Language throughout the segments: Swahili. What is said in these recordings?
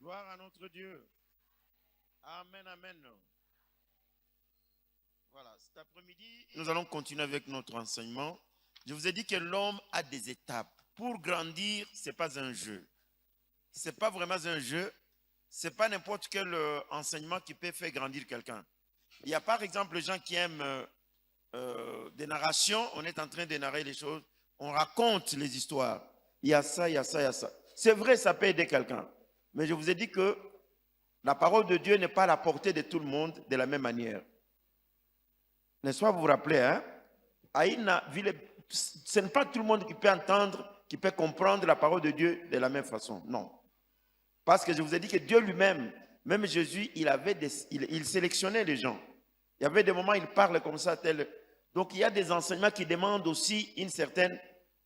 Gloire à notre Dieu. Amen, amen. Voilà, cet après-midi, nous allons continuer avec notre enseignement. Je vous ai dit que l'homme a des étapes. Pour grandir, ce n'est pas un jeu. Ce n'est pas vraiment un jeu. Ce n'est pas n'importe quel enseignement qui peut faire grandir quelqu'un. Il y a par exemple les gens qui aiment des narrations. On est en train de narrer les choses. On raconte les histoires. Il y a ça, il y a ça, il y a ça. C'est vrai, ça peut aider quelqu'un. Mais je vous ai dit que la parole de Dieu n'est pas à la portée de tout le monde de la même manière. N'est-ce pas, vous vous rappelez, hein? Ce n'est pas tout le monde qui peut entendre, qui peut comprendre la parole de Dieu de la même façon. Non. Parce que je vous ai dit que Dieu lui-même, même Jésus, il sélectionnait les gens. Il y avait des moments où il parle comme ça, tel. Donc il y a des enseignements qui demandent aussi une certaine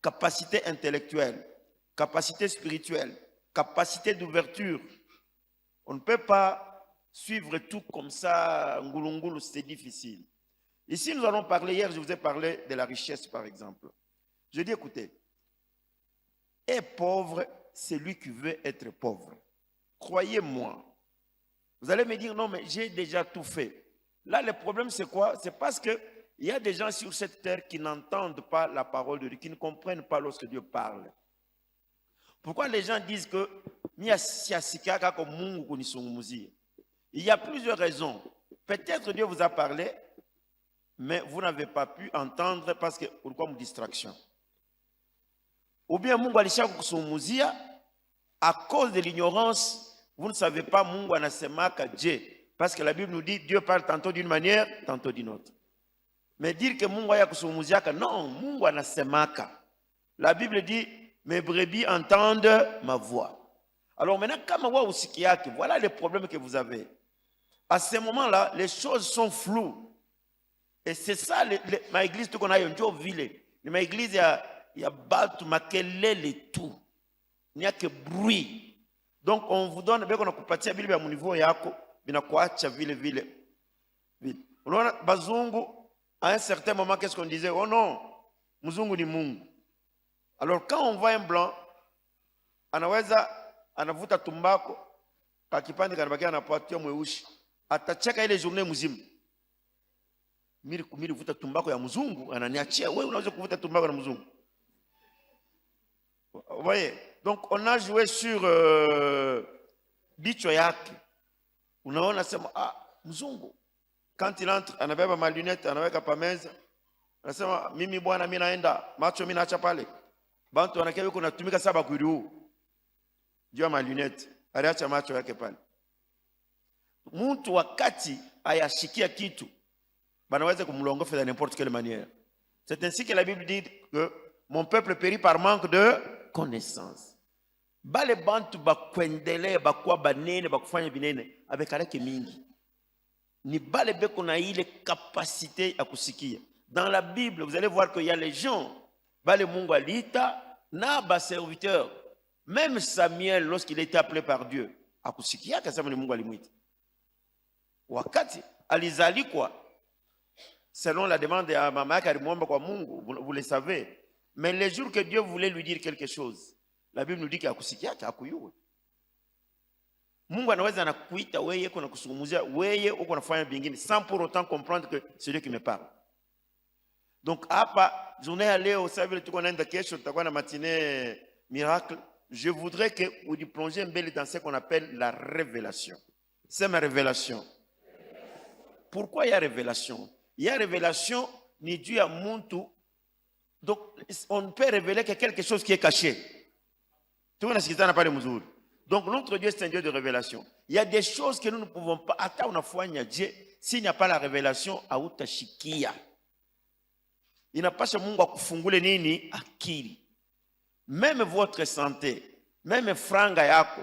capacité intellectuelle, capacité spirituelle, capacité d'ouverture. On ne peut pas suivre tout comme ça, ngoulou, c'est difficile. Ici, nous allons parler, hier, je vous ai parlé de la richesse, par exemple. Je dis, écoutez, est pauvre, c'est lui qui veut être pauvre. Croyez-moi. Vous allez me dire, non, mais j'ai déjà tout fait. Là, le problème, c'est quoi? C'est parce qu'il y a des gens sur cette terre qui n'entendent pas la parole de Dieu, qui ne comprennent pas lorsque Dieu parle. Pourquoi les gens disent que il y a plusieurs raisons. Peut-être Dieu vous a parlé, mais vous n'avez pas pu entendre parce que pourquoi une distraction? Ou bien Mungu alishakusumuzia à cause de l'ignorance, vous ne savez pas Mungu anasemaka Dieu, parce que la Bible nous dit Dieu parle tantôt d'une manière, tantôt d'une autre. Mais dire que Mungu ayakusumuziaka, non, Mungu anasemaka. La Bible dit mes brebis entendent ma voix. Alors maintenant, comme voilà les problèmes que vous avez. À ce moment-là, les choses sont floues. Et c'est ça, ma église, tout qu'on a une ville. Ma église, il y a battu, makelele tout. Il n'y a que bruit. Donc, on vous donne, on a coupé Bible à mon niveau, yako, bina kuacha ville. On a bazungu, à un certain moment, qu'est-ce qu'on disait? Oh non, muzungu ni mungu. Alors, quand on voit un blanc, anaweza, anavuta tumbako, kakipande kanabakia anapatia mweushi. Atacheka ile journée mzima. Mimi vuta tumbako ya mzungu, ananiachia wewe unaweza kuvuta tumbako na mzungu. Vous voyez? Donc on a joué sur bicho yake. Unaona sema mzungu. Quand il entre, anabeba ma lunette, anaweka pa meza. Anasema mimi bwana mimi naenda, macho mimi naacha pale. Bantu wanakia yuko natumika saba kuiru. Jua ma lunette, aliacha macho yake pale. Mtu wakati ayashikia kitu banaweza kumlongofa de n'importe quelle manière. C'est ainsi que la Bible dit que mon peuple périt par manque de connaissance. Bale bantu bakwendele bakwa banene bakufanya binene avec alake mingi. Ni bale beko na ile capacité à kusikia. Dans la Bible, vous allez voir qu'il y a les gens bale Mungu alita na ba serviteur. Même Samuel lorsqu'il était appelé par Dieu, akusikia kasema ni Mungu alimuita. Wakati alizalikwa selon la demande à Mama Karimwamba kwa Mungu, vous le savez. Mais les jours que Dieu voulait lui dire quelque chose, la Bible nous dit qu'il akusikia akuyuwe. Mungu anaweza anakuita wewe kuna kusungumzia wewe uko unafanya vingine sans pour autant comprendre que c'est Dieu qui me parle. Donc hapa journée ya leo ça veut dire tuko naenda kesho tutakuwa na matinée miracle. Je voudrais que vous plongiez mbele dans ce qu'on appelle la révélation. C'est ma révélation. Pourquoi il y a révélation? Il y a révélation ni Dieu à muntu. Donc on ne peut révéler que quelque chose qui est caché. Tout le monde a ce qui n'a pas de muzuri. Donc notre Dieu c'est un Dieu de révélation. Il y a des choses que nous ne pouvons pas attendre à foi Dieu s'il n'y a pas la révélation à utashikia. Il n'a pas ce Mungu akufungule nini akili. Même votre santé, même franga yako.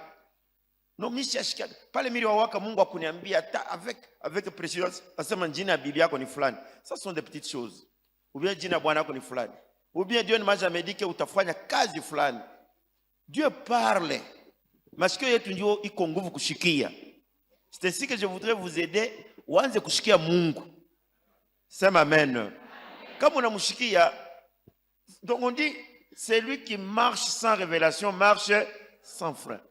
No mishashika pale mimi wawaka Mungu akuniambia avec précision asema jina ya bibi yako ni fulani. Ça sont des petites choses. Ou bien jina bwana yako ni fulani. Ou bien Dieu ne m'a jamais dit que utafanya kazi fulani. Dieu parle. Masikio yetu ndio iko nguvu kushikia. C'est ainsi que je voudrais vous aider uanze kushikia Mungu. Sema amen. Kama unamshikia, donc on dit celui qui marche sans révélation marche sans frein.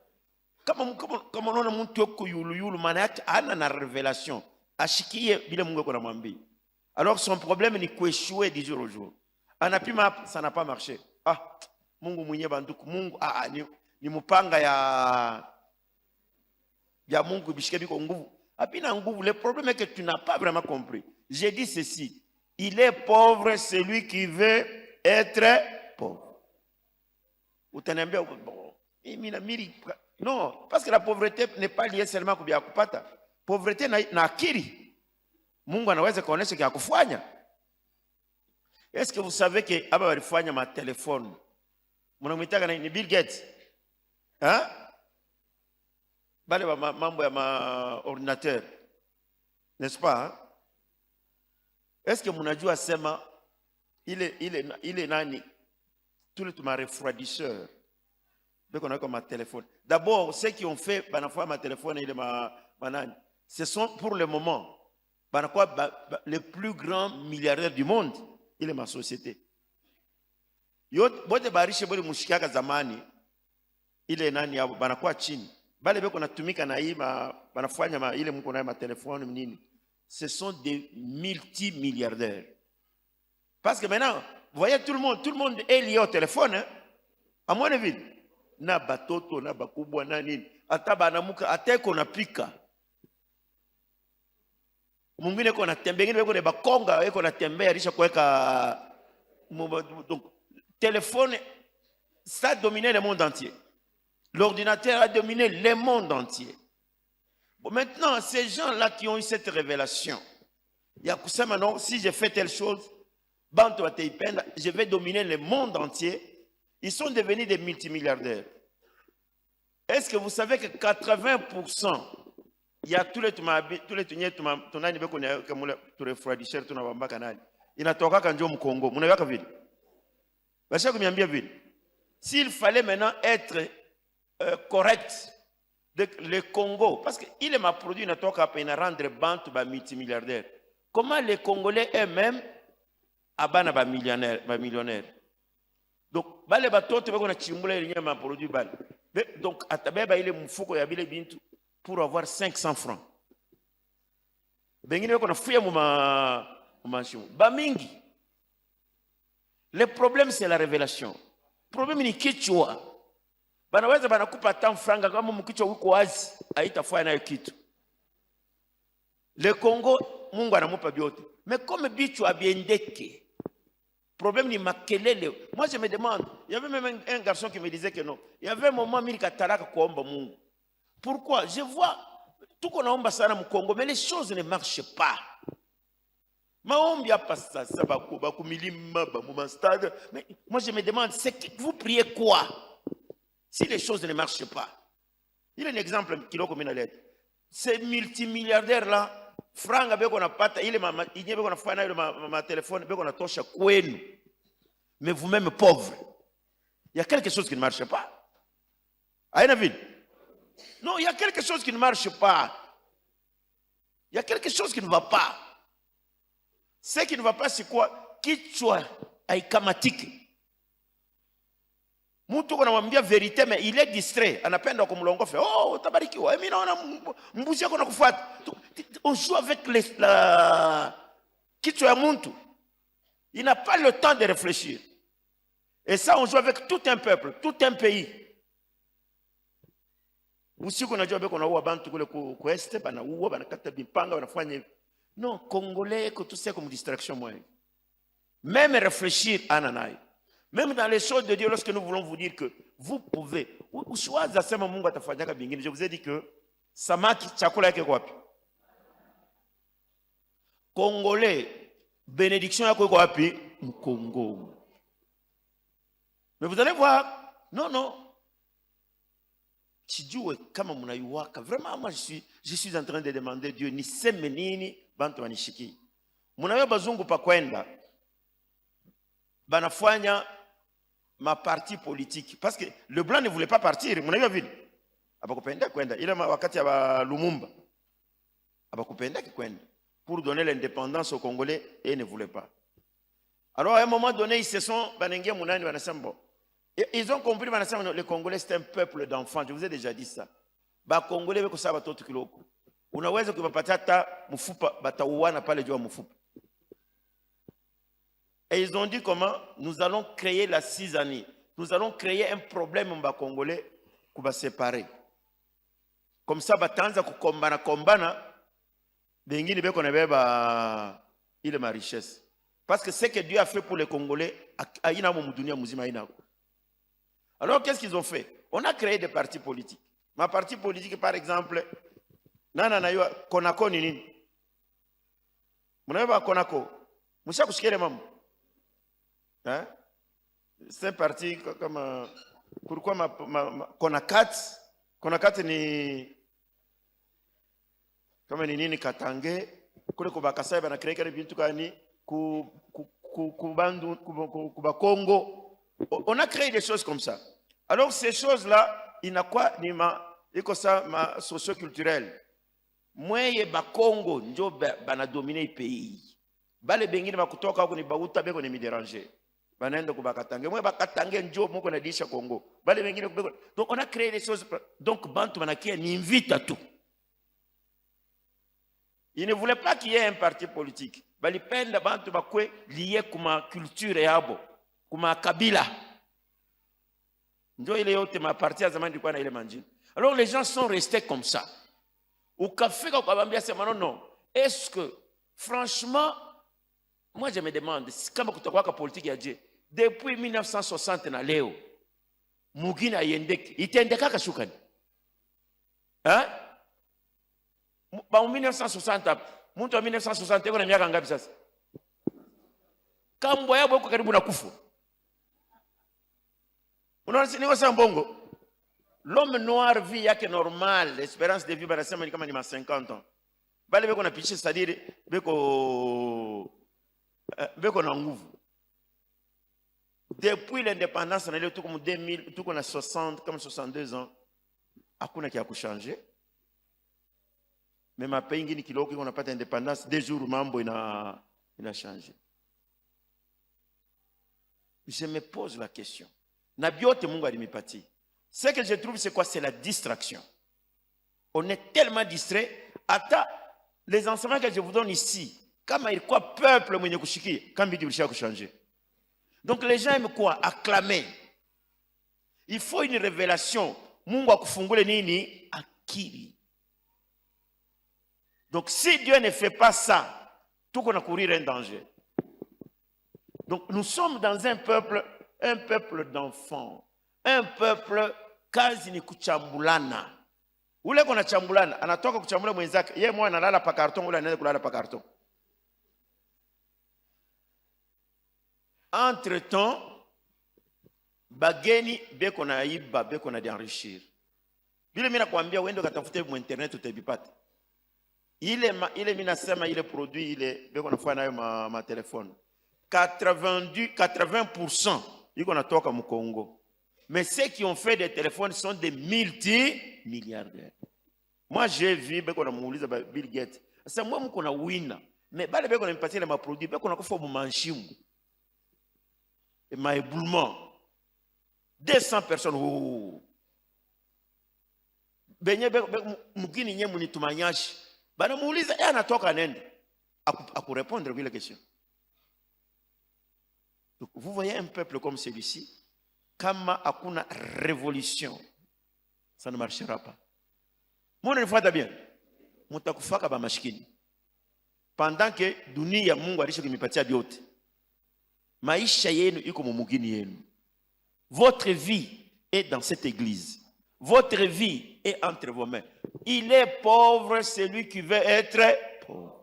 kama unaona mtu yuko yulu maana yake hana na revelation, ashikie vile Mungu yuko anamwambia. Alors son problème ni kuéchouer du jour au jour. Anapima, ça n'a pas marché. Ah, Mungu mwenye banduku, Mungu ni mupanga ya Mungu bishike biko nguvu. Apina nguvu, le problème est que tu n'as pas vraiment compris. J'ai dit ceci, il est pauvre celui qui veut être pauvre. Utaniambia bon, non, parce que la pauvreté n'est pas liée seulement kubia kupata. Pauvreté na akili. Mungu anaweza kuonesha kia kufanya. Est-ce que vous savez que aba walifanya ma téléphone? Mnamwitaka ni Bill Gates. Hein? Bale ba mambo ya ma ordinateur. N'est-ce pas? Hein? Est-ce que mnajua sema ile nani tous les refroidisseurs beko na ma téléphone. D'abord ceux qui ont fait banafua ma téléphone ile banani, ce sont pour le moment les plus grands milliardaires du monde, il est ma société. Yote bote barishe bole mushikaka zamani ile nani yabo banakuwa chini. Bale beko natumika na hii banafanya ile mko na ma téléphone nini. Ce sont des multimilliardaires. Parce que maintenant, vous voyez tout le monde est lié au téléphone, hein? À mon avis, na batoto na bakubwa na nini, ata banamuka ateko na pika. Mwingine yuko anatembea, mwingine yuko na bakonga, yuko anatembea alisha kuweka. Donc téléphone, ça a dominé le monde entier. L'ordinateur a dominé le monde entier. Bon, maintenant, ces gens-là qui ont eu cette révélation, il y a kusema non, si je fais telle chose, je vais dominer le monde entier. Ils sont devenus des multimilliardaires. Est-ce que vous savez que 80%, il y a tous les tunani beko na kamula tu refroidisseur tunabamba kanali. Inatoka kanjo mkongo. Mnaweka vile. Basha kuniambia vile. S'il fallait maintenant être correct, le Congo, parce que il m'a produit inatoka hapa ina rendre bantu ba multimilliardaires. Comment les Congolais eux-mêmes abana ba millionnaires. Donc bale batoto beko na chimbula ile nyama produit bale. Donc atabeba ile mfuko ya bile bintu pour avoir 500 francs. Bengine beko na fuya mumashimu. Ba mingi. Le problème c'est la révélation. Le problème ni kichwa. Banaweza banakupa tant franga kama mkichwa uko wazi, haitafanya nayo kitu. Le Congo Mungu anamupa biote. Mais comme bichwa biendeke. Problème ni makelele. Moi je me demande, il y avait même un garçon qui me disait que non. Il y avait un moment mili kataraka kuomba Mungu. Pourquoi? Je vois tout qu'on a sana mu Congo, mais les choses ne marchent pas. Maombi hapa sasa bakumilima ba stade. Mais moi je me demande, c'est que vous priez quoi si les choses ne marchent pas? Il y a un exemple qui l'a comme une lettre. Ces multimilliardaires là, franga beko na pata ile inye beko na fana ile ma téléphone beko na tosha kwenu. Mais vous-même pauvres. Il y a quelque chose qui ne marche pas. Aïna ville. Non, il y a quelque chose qui ne marche pas. Il y a quelque chose qui ne va pas. Ce qui ne va pas, c'est quoi? Kichwa haikamatiki. Mtu kuna mwambia vérité, mais il est distrait. Anapenda kumlongofe. Oh, tabarikiwa. Mimi naona mbuzi yako nakufuata. On joue avec la kichwa ya mtu. Il n'a pas le temps de réfléchir. Et ça, on joue avec tout un peuple, tout un pays. Usiku unajua beko na uwa bantu kule ku este, bana uwa, bana kata bipanga, wanafanya hivi. Non, Congolais, que tout c'est comme distraction, moi. Même réfléchir, ananaï. Même dans les choses de Dieu, lorsque nous voulons vous dire que vous pouvez, je vous ai dit que samaki chakula yake kwapi? Congolais, bénédiction yako kwapi? Congo. Mais vous allez voir, non. Chijue kama mnayuwaka. Vraiment, moi je suis en train de demander Dieu, ni seme nini bantu wanishiki. Munayo bazungu pa kwenda. Banafanya ma parti politique. Parce que le blanc ne voulait pas partir. Munayo vile. Abakupenda kwenda. Ile wakati ya Lumumba. Abakupenda kwenda. Pour donner l'indépendance aux Congolais, et ils ne voulaient pas. Alors à un moment donné, ils se sont banengue munani wanasembo. Ils ont compris, les Congolais, c'est un peuple d'enfants. Je vous ai déjà dit ça. ba Congolais beko saba watoto kiloko. Unaweza kuwapatia hata mfupa batauana pale juu ya mfupa. Et ils ont dit comment nous allons créer la 6 années. Nous allons créer un problème ba Congolais qui va séparer. Comme ça batanza kukombana bengine beko na beba ile ma richesse. Parce que ce que Dieu a fait pour les Congolais, aina mo dunia muzima aina. Alors qu'est-ce qu'ils ont fait? On a créé des partis politiques. Ma parti politique par exemple, nana na yo Konako ni nini? Mnaeba Konako. Msha kusikia mambo. Hein? C'est un parti comme pourquoi Konakat? Konakat ni kama ni nini Katange kule kwa Kasai bana créer kile bintu kani ku bandu ku Congo. On a créé des choses comme ça. Alors ces choses là, il n'a quoi ni iko ça ma socio-culturel. Mweye ba Congo njo bana dominer pays. Bale bengine bakutoka huko ni bauta beko ni midéranger. Banaenda kubakatange mwe bakatange njo moko na disha Congo bale wengine kubeko. Donc on a créé des choses. Donc bantu banakia ni invite à tout. Il ne voulait pas qu'il y ait un parti politique. Bali penda bantu bakwe lié kuma culture yabo kuma kabila njo ile yote ma parti ya zamani ilikuwa na ile manjini. Alors les gens sont restés comme ça. Ukafika ukabambia sema non, est-ce que franchement moi je me demande kama kutakuwa ka politique ya je depuis 1960 na leo mugina yendeke itendeka kashukani. Hein? Ba 1960 mtu wa 1960 yuko na miaka ngapi sasa? Kambo yabo yuko karibu na kufa. Unaona si niko sema bongo. L'homme noir vit yake normal, l'espérance de vie banasema ni kama ni ma 50 ans. Bale beko na piche c'est-à-dire beko na nguvu. Depuis l'indépendance na leo tuko mu 2000 tuko na 60 comme 62 ans hakuna kia kuchanger. Mais ma pays ngini kiloko iko napata indépendance 2 jours mambo ina changer. Je me pose la question. Na biote Mungu alimipati. Ce que je trouve c'est quoi? C'est la distraction. On est tellement distrait. Attends, les enseignements que je vous donne ici, kama il quoi peuple mwenye kushikia kama bitu bilisha kuchanger. Donc les gens aiment quoi? Acclamer. Il faut une révélation. Mungu akufungule nini? Akili. Donc si Dieu ne fait pas ça, tout qu'on a courir un danger. Donc nous sommes dans un peuple d'enfants, un peuple kazi ni kuchambulana. Ule kona chambulana, anatoka kuchambula mwenzake, yeye mwa analala pa karton, ule anaenda kulala pa karton. Entre-temps, bageni beko na iba, beko na d'enrichir. Bile mina kuambia uende katafute mu internet utabipata. Ile mina sema ile produit ile beko nafanya nayo ma téléphone. 80% iko natoka mu Congo. Mais ceux qui ont fait des téléphones sont des multimilliardaires. Moi j'ai vu beko na muuliza Bill Gates. Sasa moi mko na winner. Mais bale beko na mpatia le ma produit beko na kufa mu manshimu. Et ma éboulement. 200 personnes. Oh. Benye mugini nye munitumanyashi. Bana muuliza anatoka nende. Aku répondre à la question. Donc, vous voyez un peuple comme celui-ci, kama hakuna révolution, ça ne marchera pas. Mon enfant bien, mutakufaka ba mashikini. Pendant que dunia Mungu alishokimpatia vyote. Maisha yenu iko mumugini yenu. Votre vie est dans cette église. Votre vie est entre vos mains. Il est pauvre celui qui veut être pauvre.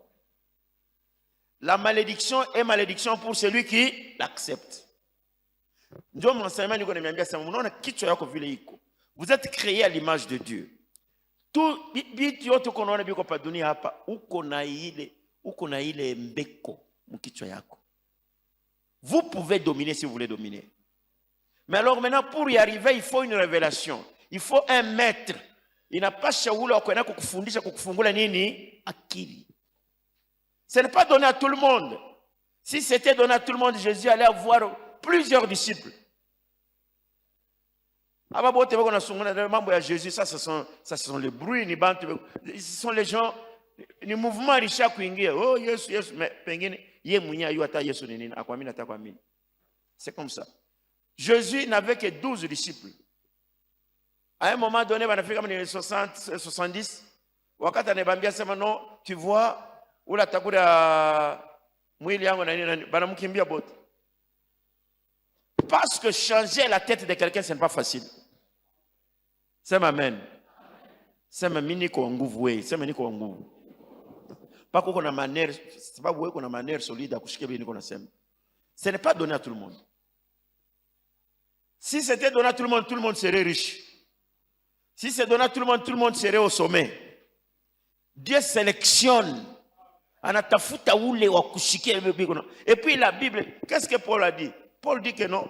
La malédiction est malédiction pour celui qui l'accepte. Ndio mwanasema niko nimeambia sema unaona kichwa yako vile iko. Vous êtes créé à l'image de Dieu. Tout bitu yote unaona biko pa dunia hapa uko na ile mbeko mkichwa yako. Vous pouvez dominer si vous voulez dominer. Mais alors maintenant pour y arriver, il faut une révélation. Il faut un maître. Il n'a pas shaula wa kwenda kukufundisha kukufungula nini? Akili. Ce n'est pas donné à tout le monde. Si c'était donné à tout le monde, Jésus allait avoir plusieurs disciples. Aba bote bako na sunguna mambo ya Jésus, ça ce sont les bruits ni bantu, ce sont les gens ni mouvement risha kuingia. Oh Yesu Yesu, mais pengine ye mwenye ayu ata Yesu ni nini, akwamini ata kwamini. C'est comme ça. Jésus n'avait que 12 disciples. À un moment donné, il a fait comme les 60, 70. Wakati anebambia sema non, tu vois, ula takura mwili yangu na nini, banamkimbia bote. Parce que changer la tête de quelqu'un, ce n'est pas facile. C'est amen. C'est mini ko nguvu we, c'est mini ko nguvu. Pas qu'on a manière, c'est pas qu'on a manière solide à coucher bien qu'on a sème. Ce n'est pas donné à tout le monde. Si c'était donné à tout le monde serait riche. Si c'est donné à tout le monde serait au sommet. Dieu sélectionne. Anatafuta ule wa kushikia. Et puis la Bible, qu'est-ce que Paul a dit? Paul dit que non.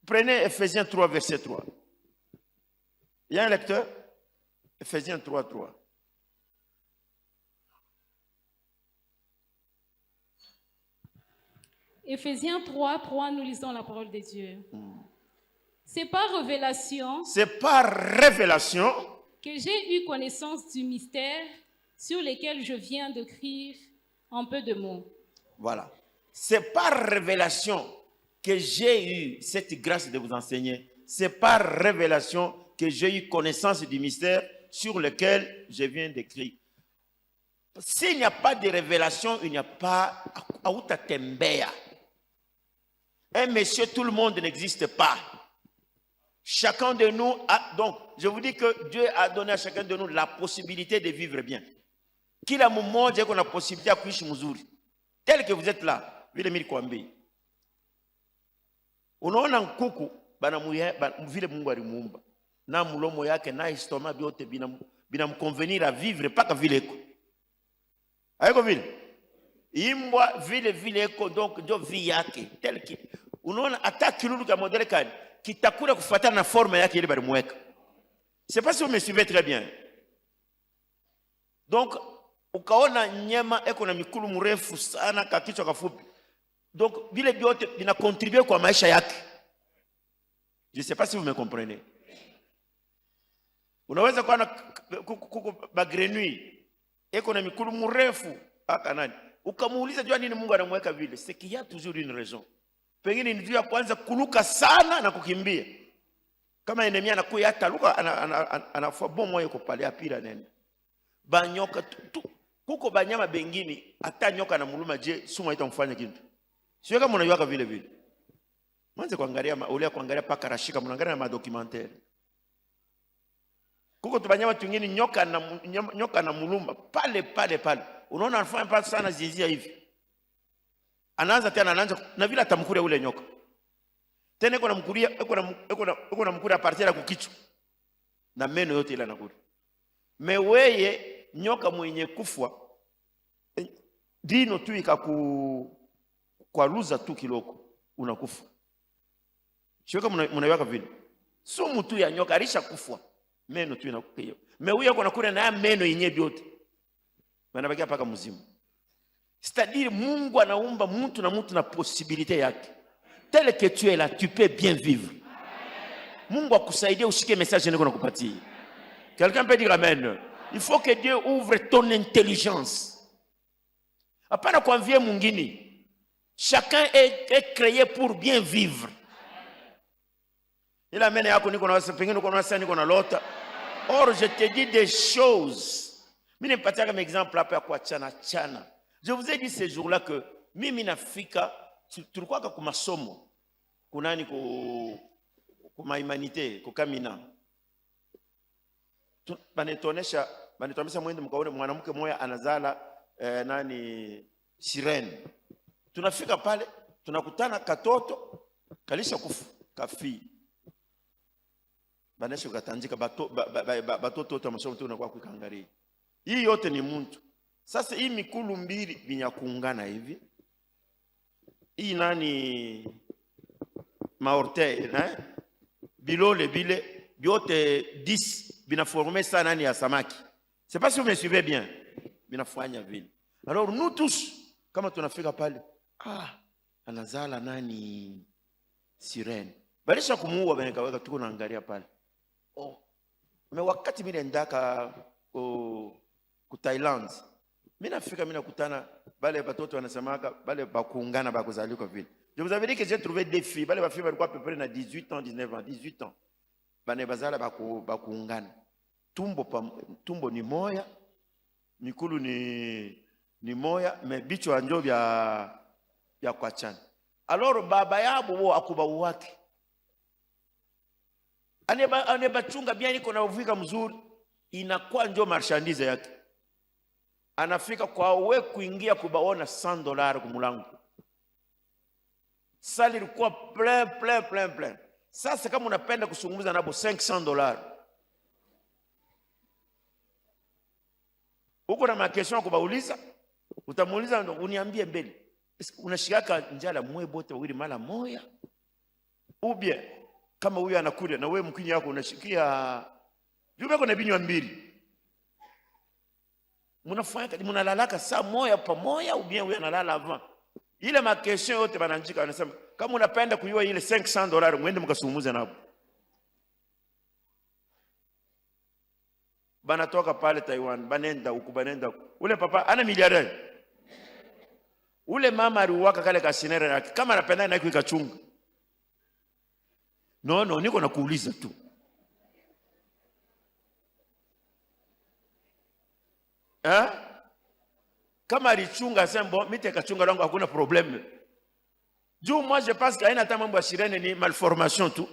Prenez Ephésiens 3, verset 3. Il y a un lecteur? Ephésiens 3, 3. Ephésiens 3, 3, nous lisons la parole de Dieu. C'est par révélation. C'est par révélation que j'ai eu connaissance du mystère sur lequel je viens d'écrire en peu de mots. Voilà. C'est par révélation que j'ai eu cette grâce de vous enseigner. C'est par révélation que j'ai eu connaissance du mystère sur lequel je viens d'écrire. S'il n'y a pas de révélation, il n'y a pas Aouta Tembea. Un monsieur, tout le monde n'existe pas. Chacun de nous a, donc, je vous dis que Dieu a donné à chacun de nous la possibilité de vivre bien. Kila mmoja kuna possibilité ya kuishi mzuri. Tel que vous êtes là, vile mimi kwambii. Unaona nkuku vile Mungu alimuumba. Na mlomo yake na istoma vyote binamconvenir à vivre paka vile eko. Haiko vile? Imbwa vile eko, donc ndio vie yake tel que unaona hata kilulu kama modele kani kitakula kufuatana na forme yake ile balimweka. C'est pas si vous me suivez très bien. Donc ukaona nyama eko na mikulu mrefu sana kakichwa kafupi. Donc vile vyote vina contribuer kwa maisha yake. Je sais pas si vous me comprenez. Unaweza kuwa na kuku bagrenui eko na mikulu mrefu aka nani. Ukamuuliza jua nini Mungu anamweka vile? C'est qu'il y a toujours une raison. Pengine ni juu ya kwanza kuluka sana na kukimbia. Kama enemy anakuya hata luka anafua bomo yuko pale apira nene. Banyoka kuko banyama bengine hata nyoka na muluma je sumu haitamfanya kitu. Sio kama unaiwaka vile vile. Mwanze kuangalia ule kuangalia paka rashika mnaangalia na documentaire. Kuko tubanyama tungine nyoka na muluma pale. Unaona anafanya pale sana zizia hivi. Anaanza na vile atamkuria ule nyoka. Tena eko na mkuria partir ya kukichwa. Na meno yote ile anakula. Meweye nyoka mwenye kufwa dino tu kwa luza tu kiloko unakufa. Sio kama mnaiweka vile. Sumu tu ya nyoka alisha kufwa. Meno tu inakuwa. Meweye ako nakula na meno yenyewe yote. Wanabakia paka mzimu. C'est-à-dire Mungu anaumba mtu na possibilité yake. Tel que tu es là, tu peux bien vivre. Mungu akusaidie ushike message niko nakupatia. Quelqu'un peut dire amen. Il faut que Dieu ouvre ton intelligence. Hapana kuanvie mwingine. Chacun est créé pour bien vivre. Ila mene yako niko na pengine uko na sasa niko na lota. Or je te dis des choses. Mimi nipatia kama exemple hapa kwa chana. Je vous ai dit ces jours-là que mimi nafika tulikuwa kwa masomo kunani kwa humanité kwa kamina. Banetonesha mwende mkaone mwanamke mmoja anazala sirene. Tunafika pale tunakutana katoto kalisha kufu kafi. Banesha kutanjika batoto wote masomo tunakuwa kukangalia. Hii yote ni mtu. Sasa hii mikulu mbili vinyakuungana hivi. Hii maorte bilole bile biote 10 binaformer ça nani ya samaki. C'est pas si vous me suivez bien. Binafanya vile. Alors nous tous kama tunafika pale anazala sirene. Balisha kumuua benekaweka tuko naangalia pale. Oh. Me wakati mimi ndaka ku Thailand. Mimi nafika mimi nakutana bale batoto wanasemaka bale bakuungana bakuzalika vile. Je vous avais dit que j'ai trouvé des filles, bale ba filles balikuwa à peu près na 18 ans, 19 ans, 18 ans. Bane bazala bakuungana. Tumbo ni moya, mikulu ni moya, mais bichwa njo ya kuachana. Alors baba yabo wo akuba wake. Aneba chunga bien iko na uvika mzuri, inakuwa njo marchandise yake. Anafika kwa we kuingia kubaona $100 kumulango. Sali ilikuwa plein. Sasa kama unapenda kusungumuza nabo $500. Uko na makesho kubauliza, utamuuliza uniambie mbele. Unashikaka njala mwe bote wawili mara moya? Ubie kama huyu anakuja na wewe mkinyi yako unashikia jumbe kuna binywa mbili. Munalalaka saa moya pamoja ubie huyu analala avant. Ile makesho yote bananjika wanasema kama unapenda kuyua ile $500 mwende mkasumuze nabo. Banatoka pale Taiwan, banenda huku banenda. Ule papa ana miliardaire. Ule mama aliwaka kale kasinere yake kama anapenda na kuikachunga. No, niko nakuuliza tu. Kama alichunga sembo, mite kachunga langu hakuna problème. Moi je pense qu'il y a un mambo ya sirene ni malformation tu.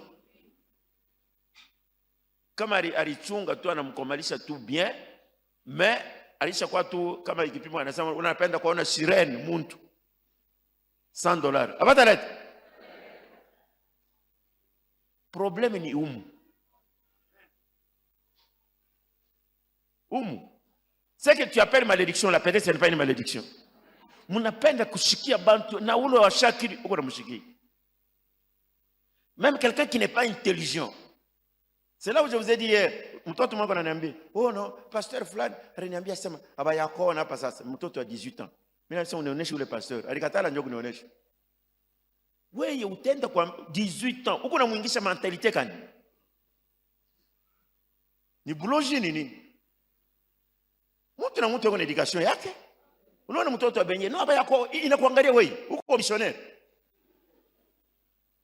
Kama alichunga tu anamkomalisha tu bien, mais alisha kwa tu kama ikipimwa anasema unapenda kuona sirene muntu $100. Abata leta. Problème ni C'est que tu appelles malédiction, la peut-être ce n'est pas une malédiction. Munapenda kushikia bantu na ulo wa shakiri uko na mshiki. Même quelqu'un qui n'est pas intelligent. C'est là où je vous ai dit hier, mtoto mwangu ananiambia, "Oh non, pasteur fulani aliniambia sema aba yako na hapa sasa mtoto wa 18 ans." Mimi nasema unionyeshe ule pasteur. Alikatala njoo kunionyesha. Wewe utenda kwa 18 ans, uko na muingisha mentalite kani? Ni buloji nini? Mtu na mtu yuko na education yake. Unaona mtoto wa benye, no aba yako inakuangalia wewe, uko missionnaire.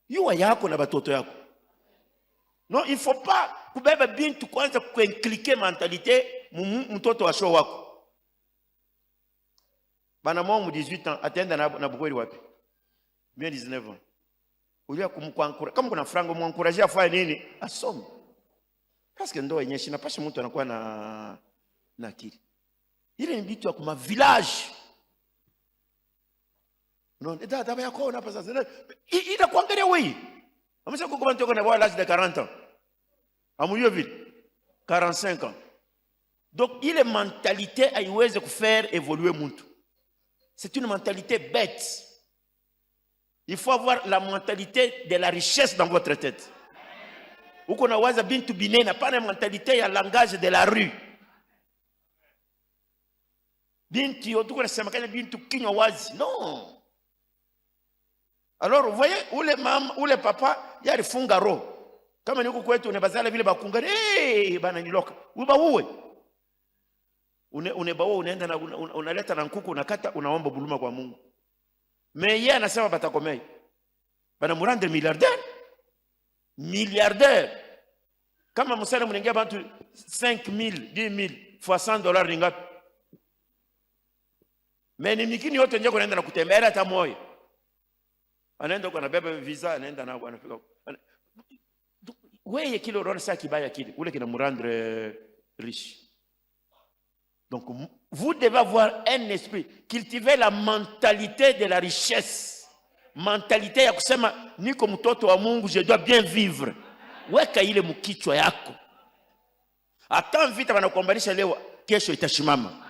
Yuwa yako na batoto yako. Non, il faut pas kubeba bintu kwanza kuincliquer mentalité mtoto wa show wako. Bana mwangu 18 ans atenda na bukweli wapi? Bien 19 ans. Ulia kumkwankura kama kuna frango mwankuraje afanye nini? Asome. Parce que ndo yenyewe inapasha mtu anakuwa na akili. Ile ni bitu ya kuma village. Non, dada yako na pesa zile. Ila kuangalia wewe. Amesha kukuba ntoko na l'âge de 40 ans. Amuyo vile 45 ans. Donc ile mentalité haiwezi kufaire évoluer mtu. C'est une mentalité bête. Il faut avoir la mentalité de la richesse dans votre tête. Uko na waza bintu binena pas la mentalité ya langage de la rue. Bintu yo tuko nasema kanya bintu kinywa wazi. Non. Alors vous voyez ule papa yalifunga roho. Kama niko kwetu unebazala vile bakunga bana niloka. Uba uwe. Unebawa unaenda na unaleta na nkuku unakata unaomba buluma kwa Mungu. Mais yeye anasema batakomei. Bana murande milliardaire. Kama msana mningia bantu 5,000, 10,000 fois $100 ni ngapi? Mais ni mikini yote nje kunaenda na kutembea hata moyo. Anaenda kwa nabeba visa anaenda na anafika. Wewe kile unaona sasa kibaya kile, ule kina murandre riche. Donc vous devez avoir un esprit, cultiver la mentalité de la richesse. Mentalité ya kusema niko mtoto wa Mungu, je dois bien vivre. Weka ile mkichwa yako. Hata vita wanakuombanisha leo, kesho itashimama.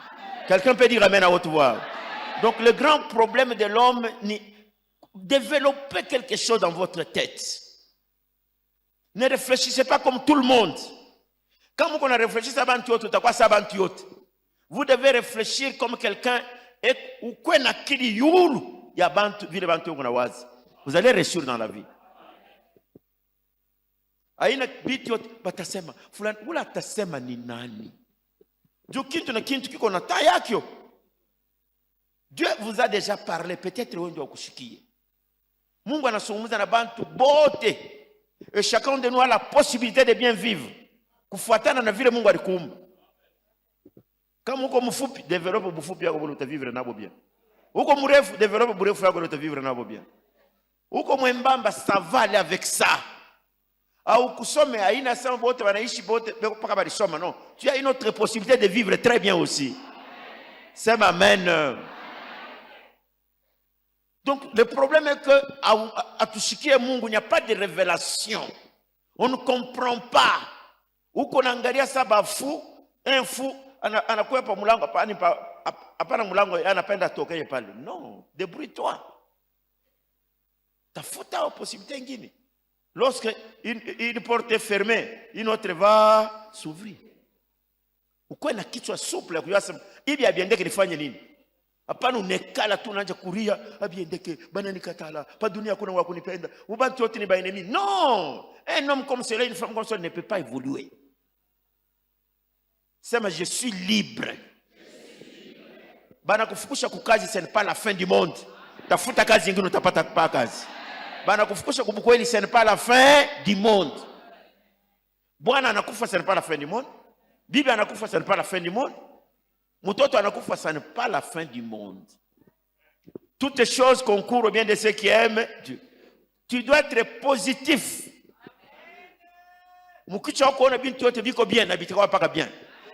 Quelqu'un peut dire amen à haute voix. Donc le grand problème de l'homme ni développer quelque chose dans votre tête. Ne réfléchissez pas comme tout le monde. Quand vous réfléchissez à bantu yote, utakuwa sa bantu yote. Vous devez réfléchir comme quelqu'un et ukwe na kili yulu ya bantu vile bantu kuna wazi. Vous allez réussir dans la vie. Haina bitu batasema fulani ula atasema ni nani. Juu kintu na kintu kiko na taa yake. Dieu vous a déjà parlé, peut-être wewe ndio ukushikie. Mungu anazungumza na bantu bote. Et chacun de nous a la possibilité de bien vivre. Kufuatana na vile Mungu alikuumba. Kama uko mfupi, develop mfupi yako bado utavivre nabo bien. Uko mrefu, develop mrefu yako utavivre nabo bien. Uko mwembamba, ça va aller avec ça. Au kusome haina sema bote wanaishi bote mpaka balisoma, non. Tu as une autre possibilité de vivre très bien aussi. C'est amen. Donc le problème est que à tushikie Mungu, il n'y a pas de révélation. On ne comprend pas. Uko naangalia saba fou, un fou anakuwa pa mulango hapana mulango anapenda tokee pale. Non, débrouille-toi. Tafuta possibilité nyingine. Lorsque une porte est fermée, une autre va s'ouvrir. Uko na kichwa souple ya kuyasema hivi abiendeke nifanye nini? Hapana unekala tu unaanza kuria abiendeke bana nikatala pa dunia kuna wa kunipenda ubantu wote ni baenemi. Non, un homme comme cela, une femme comme cela ne peut pas évoluer. Sema je suis libre. Bana kufukusha kukazi, ce n'est pas la fin du monde. Tafuta kazi nyingine utapata pa kazi. Bana kufukusha kubukweli, ce n'est pas la fin du monde. Bwana anakufa, ce n'est pas la fin du monde. Bibi anakufa, ce n'est pas la fin du monde. Mutoto anakufa, ce n'est pas la fin du monde. Toutes les choses concourent au bien de ceux qui aiment Dieu. Tu dois être positif. Mukicha wako ona bintu yote biko bien na bitikawa paka bien.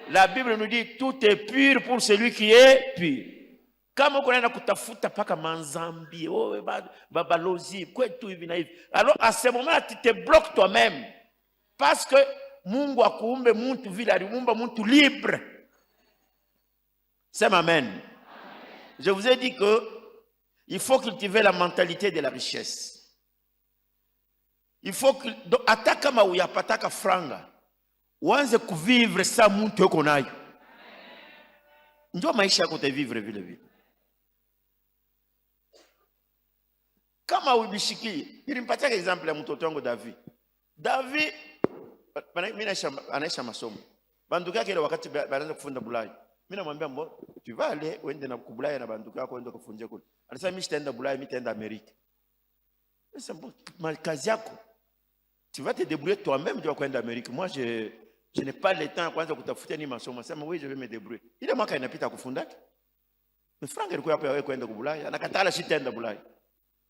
La Bible nous dit tout est pur pour celui qui est pur. Kama uko naenda kutafuta paka manzambi, babalozi, kwetu hivi na hivi. Alors à ce moment-là tu te bloques toi-même. Parce que Mungu akuumbe muntu vile aliumba muntu libre. C'est amen. Je vous ai dit que il faut cultiver la mentalité de la richesse. Il faut que hata kama uyapataka franga uanze kuvivre sa muntu yako nayo. Ndio maisha yako utavivre vile vile. Kama ubishikie, nilimpatia example ya mtoto wangu David. David mimi anaisha masomo. Banduka yake ile wakati baanza kufunda Bulaya. Mimi namwambia mbo, tu vas aller uende na kubulaya na banduka yako uende kufunje kule. Anasema mimi sitaenda Bulaya, mimi nitaenda Amerika. Sasa mbo, kazi yako tu vas te débrouiller toi-même, tu vas kwenda Amerika. Moi je n'ai pas le temps kwanza kutafutia ni masomo. Sema oui, je vais me débrouiller. Ile mwaka inapita kufunda. Mais Frank alikuwa hapa wewe kwenda kubulaya, anakatala sitaenda Bulaya.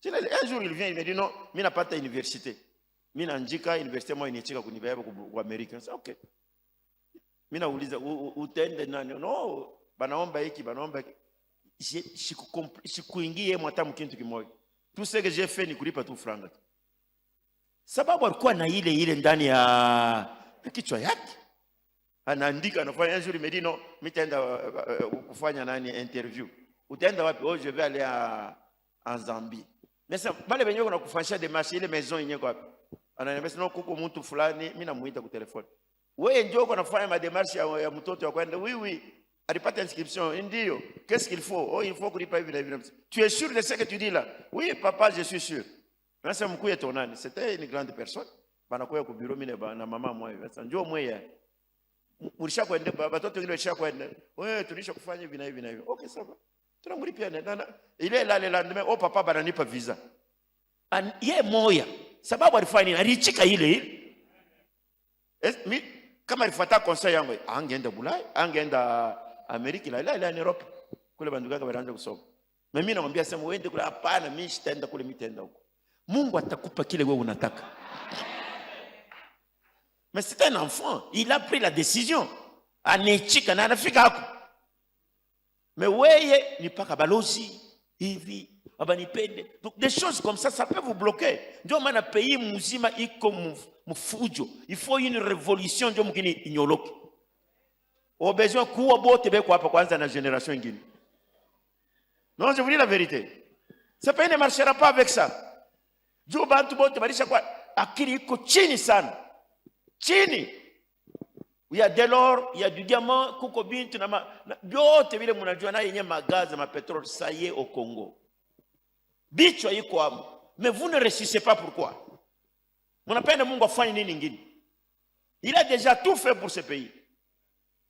Un jour il vient, il me dit non, mimi napata université. Mimi naandika université moja inichika kunibeba kwa Amerika. Sasa okay. Mimi nauliza utaende nani? No, banaomba hiki, banaomba sikuingie hata mkintu kimoja. Tout ce que j'ai fait ni kulipa tu franga. Sababu alikuwa na ile ndani ya kichwa yake. Anaandika, anafanya. Un jour il me dit non, mimi taenda kufanya nani interview. Utaenda wapi? Oh, je vais aller en Zambie. Mais ça bale benye kuna kufanyisha démarche ile maison yenyewe kwa wapi? Ananiambia non, kuko mtu fulani, mimi namuita kwa telefoni. Wewe ndio uko nafanya ma démarche ya mtoto wa kwenda. Oui, alipata inscription, ndio. Qu'est-ce qu'il faut? Oh, il faut kulipa hivi na hivi. Tu es sûr de ce que tu dis là? Oui, papa, je suis sûr. Sasa mkuu yetu nani? C'était une grande personne. Banakuwa kwa bureau mimi na mama mmoja. Sasa njoo mweya. Mulisha kwenda watoto wengine walisha kwenda. Wewe tulisha kufanya hivi na hivi na hivi. Okay, sawa. Tunamlipia nani? Ile lendemain, oh papa bananipa visa. Yeye moya. Sababu alifanya nini? Alichika ile. Kama alifuata conseil yangu, angeenda Bulaya, angeenda Amerika, la Europe. Kule banduka wanaanza kusoma. Mimi namwambia sema uende kule, hapana, mimi sitaenda kule, mimi nitaenda huko. Mungu atakupa kile wewe unataka. Mais c'est un enfant, il a pris la décision. Anechika na anafika hapo. Mais weye ni paka balozi hivi, abanipende. Donc des choses comme ça peut vous bloquer. Ndio maana pays mzima iko mfujo. Il faut une révolution ndio mkini inyoloke. Au besoin kuwa bote beko hapa kwanza na génération nyingine. Non, je vous dis la vérité. Ça ne marchera pas avec ça. Ndio bantu bote balisha kwa akili iko chini sana. Chini. Il y a de l'or, il y a du diamant, kuko bintu na byote vile mnajua na yenye magazi ma pétrole, ça y est au Congo. Bicho yiko hapo. Mais vous ne réussissez pas, pourquoi? Mnapenda Mungu afanye nini ingine? Il a déjà tout fait pour ce pays.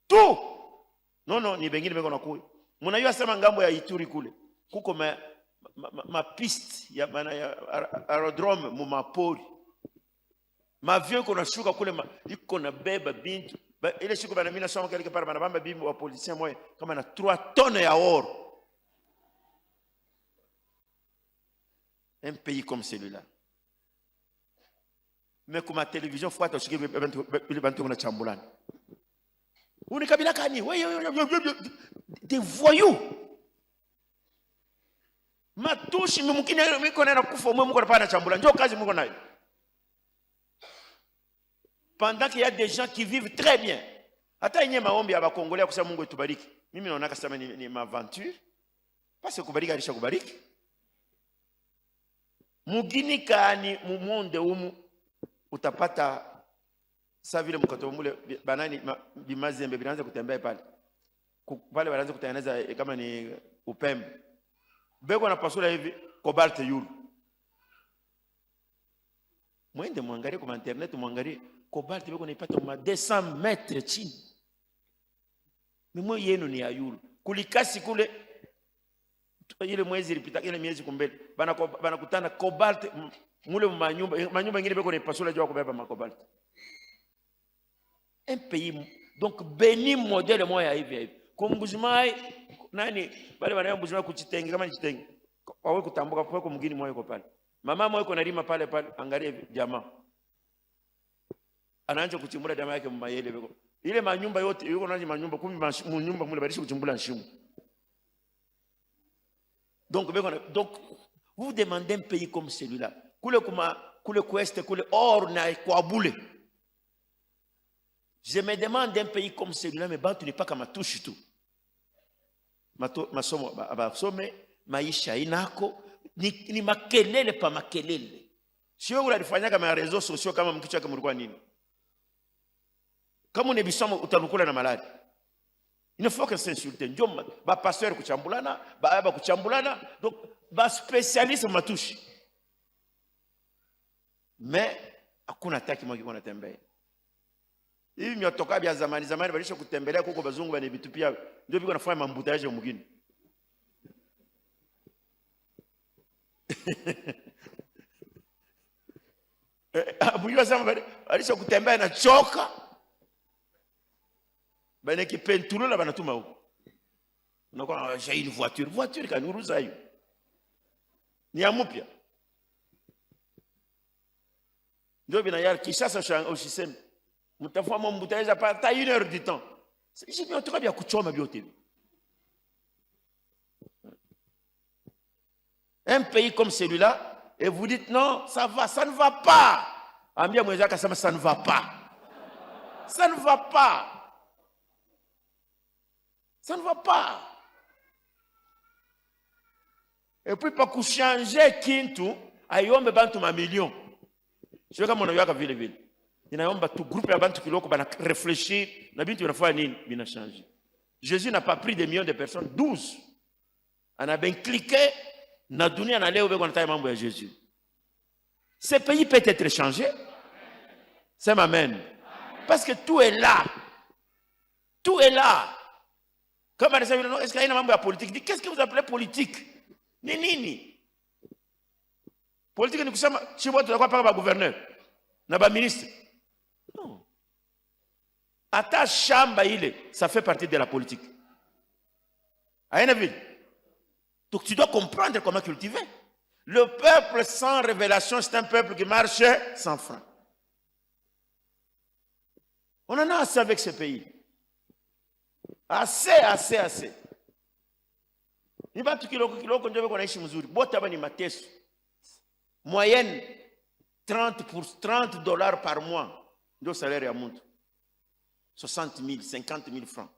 Tout. Non, ni bengine beko nakuya. Mnajua sema ngambo ya Ituri kule. Kuko ma piste ya aerodrome mu mapori. Mavion kuna shuka kule iko na beba bintu. Ile siku bana mina soma quelque part bana bamba bimbo wa policier moya kama na 3 tonnes ya oro. Un pays comme celui-là. Mais comme la télévision fuata ushike ile bantu kuna chambulana. Uni kabila kani? Des voyous. Matushi mumkini miko na kufa mwe mko na chambulana. Ndio kazi mko nayo. Pendant qu'il y a des gens qui vivent très bien. Hata yenye maombi ya Bakongolea kusema Mungu etubariki. Mimi naona kama ni maventure. Parce que kubariki alisha kubariki. Mugini kani mu monde umu utapata sa vile mkato mule banani bimazembe binaanza kutembea pale. Pale wanaanza kutengeneza kama ni upembe. Beko na pasula hivi cobalt yulu. Mwende muangalie kwa internet muangalie cobalt beko naipata ma 200 metres chini. Mimo yenu ni ya yulu. Kulikasi kule ile mwezi ilipita ile miezi kumbele bana kutana cobalt mule manyumba ngine beko naipasula jua kubeba ma cobalt. Un pays donc béni modèle moya hivi. Kumbujimai nani bale banayo mbujimai kuchitenge kama chitenge. Wawe kutambuka kwa mgini moyo kwa pale. Mama moyo kuna lima pale angalia jamaa. Anaanza kuchimbula jamaa yake mmayele beko. Ile manyumba yote yuko nani manyumba kumi manyumba mule badishi kuchimbula nshimo. Donc vous demandez un pays comme celui-là. Kule kueste kule or na kwa bule. Je me demande un pays comme celui-là, mais bantu n'est pas comme touche tout. Masomo abasome maisha inako ni makelele pa makelele. Sio unalifanya kama réseaux sociaux kama mkichwa kama mlikuwa nini. Kama unebisoma utanukula na maladi. Il faut que s'insulter. Ndio ba pasteur kuchambulana, ba kuchambulana, donc ba spécialiste matushi. Mais hakuna taki mwaki kuna tembea. Hivi miotoka bya zamani balisha kutembelea kuko bazungu bane vitu pia ndio biko nafanya mambutaje mwingine. Abuywa zama balisha kutembea na choka. Bane kipentulula banatuma huko. Unakuwa j'ai une voiture kanuruza hiyo. Ni amupya. Ndio binayar Kishasa ushiseme. Mutafua mbutaeza pas 1 heure du temps. C'est bien tout bien kuchoma biote. Un pays comme celui-là et vous dites non, ça va, ça ne va pas. Ambia mwenzako akasema ça ne va pas. Ça ne va pas. Ça ne va pas. Et puis pas changer kintu ayombe bantu ma millions. Je veux kama unayaka vile vile. Inaomba tu groupe ya bantu kiloko bana réfléchir na bintu binafanya nini bina changer. Jésus n'a pas pris des millions de personnes, 12. On a bien cliqué na dunia na leo beko nataya mambo ya Jésus. Ce pays peut être changé. C'est amen. Parce que tout est là. Tout est là. Comme on dit, est-ce qu'il y a une mambo ya politique? Qu'est-ce que vous appelez politique? Ni nini? Politique ni kusema chibo tutakuwa paka ba gouverneur na ba ministre. Non. Ata shamba ile, ça fait partie de la politique. Aïe ville. Donc tu dois comprendre comment cultiver. Le peuple sans révélation, c'est un peuple qui marche sans frein. On en a assez avec ce pays. Assez. Ni batu kiloko ndio beko naishi mzuri. Bote hapa ni mateso. Moyenne $30 par mois. Ndio salaire ya mtu. 60,000, 50,000 francs.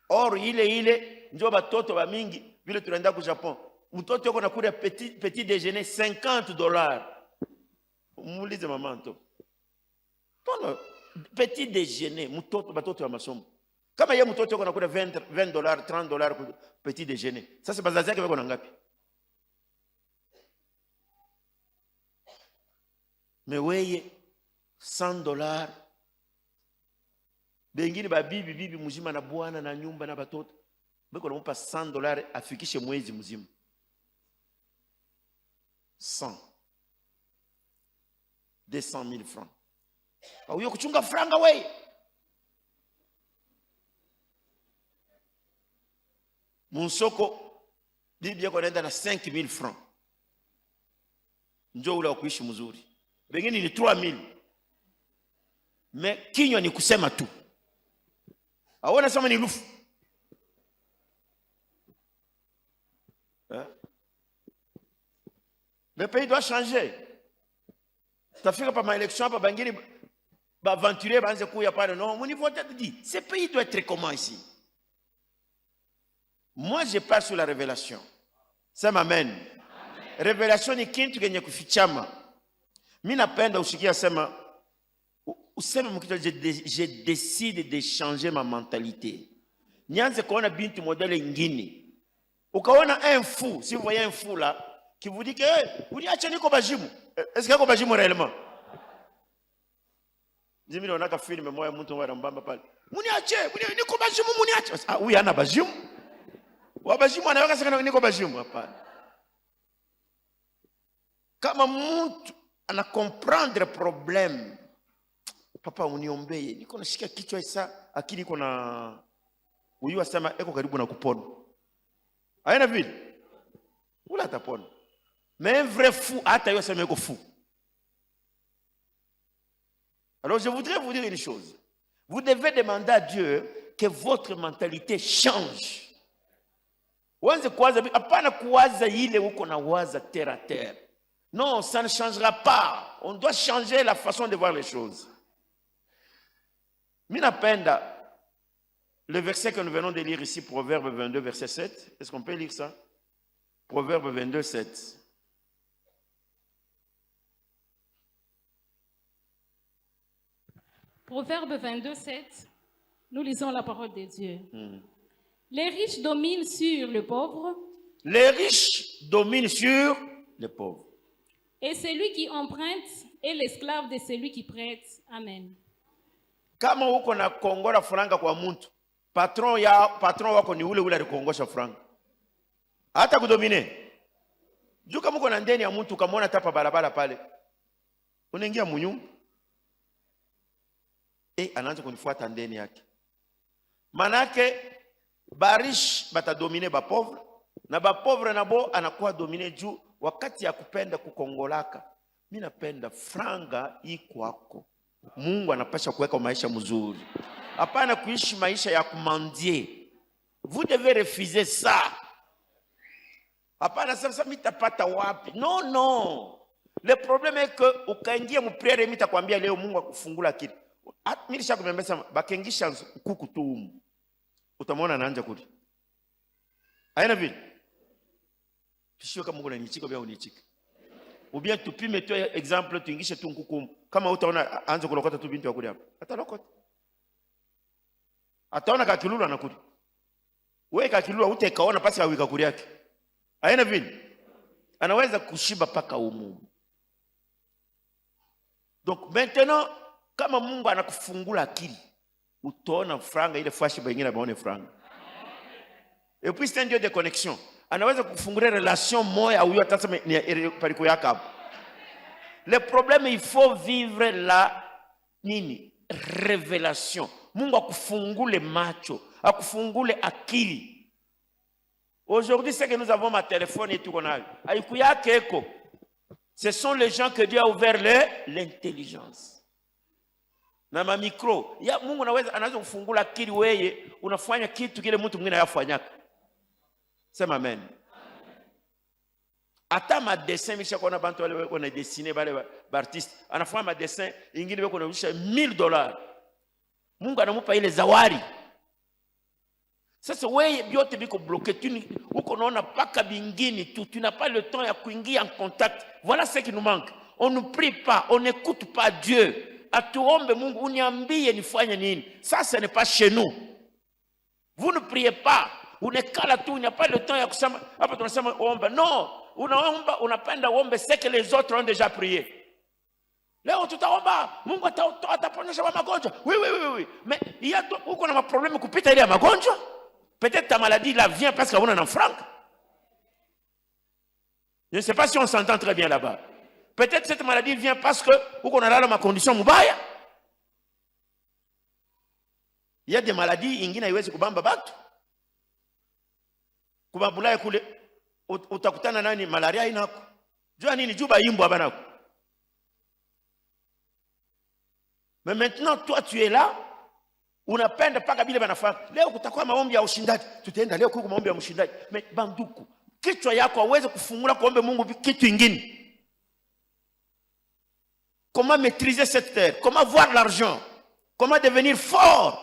Or ile ndio batoto ba mingi vile tunaenda ku Japon. Mtoto yuko nakula petit déjeuner $50. Muulize mama nto. Tono petit déjeuner mtoto batoto ya masomo. Kama yeye mtoto yuko nakula $20, $30 ku petit déjeuner. Sasa bazazi yake wako na ngapi? Mais weye $100. Bengine ba bibi mzima na bwana na nyumba na batoto. Beko nampa $100 afikishe mwezi mzima. 100. 200,000 francs. Auyo kuchunga franga weye. Munsoko bibi yako anaenda na 5,000 francs. Njoo ule wa kuishi mzuri. Bengine ni 3,000. Mais kinywa ni kusema tu. Aona sema ni lufu. Le pays doit changer. Tafika pa ma élection pa bangini ba aventurier banze kuya pale non, mon niveau dit, ce pays doit être comment ici? Moi je passe sur la révélation. Ça m'amène. Révélation ni kintu kenye kufichama. Mimi napenda usikia sema useme mkito je décide de changer ma mentalité. Nianze kuona binti modele ingine. Ukaona un fou, si vous voyez un fou là qui vous dit que uniache niko bajimu. Est-ce que niko bajimu réellement? Jimi naona ka film moya mtu wa mbamba pale. Muniache, niko bajimu muniache. Ah oui ana bajimu. Wa bajimu anaweka sasa niko bajimu hapana. Kama mtu ana comprendre problème. Papa uniombee, niko nashika kichwa isa akili iko na huyu asema eko karibu na kupona. Haina vile. Ula atapona. Mais un vrai fou hata yeye asema eko fou. Alors je voudrais vous dire une chose. Vous devez demander à Dieu que votre mentalité change. Wanze kuwaza hapana kuwaza ile uko na waza terre à terre. Non, ça ne changera pas. On doit changer la façon de voir les choses. Minapenda, le verset que nous venons de lire ici, Proverbe 22, verset 7. Est-ce qu'on peut lire ça? Proverbe 22, 7. Proverbe 22, 7. Nous lisons la parole de Dieu. Les riches dominent sur le pauvre. Les riches dominent sur les pauvres. Et celui qui emprunte est l'esclave de celui qui prête. Amen. Kama uko na kongora franga kwa muntu, patron wako ni ule alikongosha franga. Hata kudomine. Juu kama uko na ndeni ya muntu ukamwona tapa barabara pale. Unaingia munyumba. Anaanza kunifuata ndeni yake. Manake barish batadomine ba pauvre na ba pauvre nabo anakuwa domine juu wakati ya kupenda kukongolaka. Mimi napenda franga ikwako. Mungu anapasha kuweka maisha mzuri. Hapana kuishi maisha ya kumandie. Vous devez refuser ça. Hapana sasa mitapata wapi? Non, non. Le problème est que ukaingia mupriere mitakwambia leo Mungu akufungula kitu. Mimi nishakwambia sema bakengisha kuku tu humu. Utamwona anaanza kuli. Haina vile. Sio kama Mungu ananichika bia unichika. Ou bien tupime tu exemple tuingishe tu nkuku kama utaona anza kulokota tu binti wakuli hapa. Atalokota. Ataona kakilulu anakuli. Wewe kakilulu utakaona pasi ya wika kuli yake. Haina vile. Anaweza kushiba paka humu. Donc maintenant kama Mungu anakufungula akili utaona franga ile fashi bengine baone franga. Et puis c'est un Dieu de connexion. Anaweza kufungulia relation moya au hata sema ni pariko yako hapo. Le problème il faut vivre la nini? Révélation. Mungu akufungule macho, akufungule akili. Aujourd'hui c'est que nous avons ma téléphone et tout qu'on a. Haikuya keko. Ce sont les gens que Dieu a ouvert l'intelligence. Na ma micro, ya Mungu anaweza kufungula akili wewe, unafanya kitu kile mtu mwingine hayafanyaka. Sema amen. Ata ma dessin misha kona bantu wale wako na dessiner bale artiste anafanya ma dessin ingine wako na usha $1000. Mungu anamupa ile zawadi. Sasa wewe biote biko bloqué uko naona paka bingine tu n'as pas le temps ya kuingia en contact. Voilà ce qui nous manque. On ne prie pas, on n'écoute pas Dieu. Atuombe Mungu uniambie nifanye nini. Ça ce n'est pas chez nous. Vous ne priez pas. Unekala tu, il n'y a pas le temps ya kusema hapa tunasema omba. Non, unaomba unapenda ombe ce que les autres ont déjà prié. Leo tutaomba Mungu ataponyesha magonjwa. Oui. Mais il y a beaucoup de problèmes kupita ile ya magonjwa. Peut-être ta maladie là vient parce qu'on a un franc. Je ne sais pas si on s'entend très bien là-bas. Peut-être cette maladie vient parce que on a là ma condition mubaya. Il y a des maladies ingine haiwezi kubamba batu. Kubabula kule utakutana nani malaria inako. Jua nini juba imbo abanako. Mais maintenant toi tu es là, unapenda paka bile banafanya. Leo kutakuwa maombi ya ushindaji. Tutaenda leo kuko maombi ya ushindaji. Mais banduku, kichwa yako hawezi kufungula kuombe Mungu kitu kingine. Comment maîtriser cette terre? Comment voir l'argent? Comment devenir fort?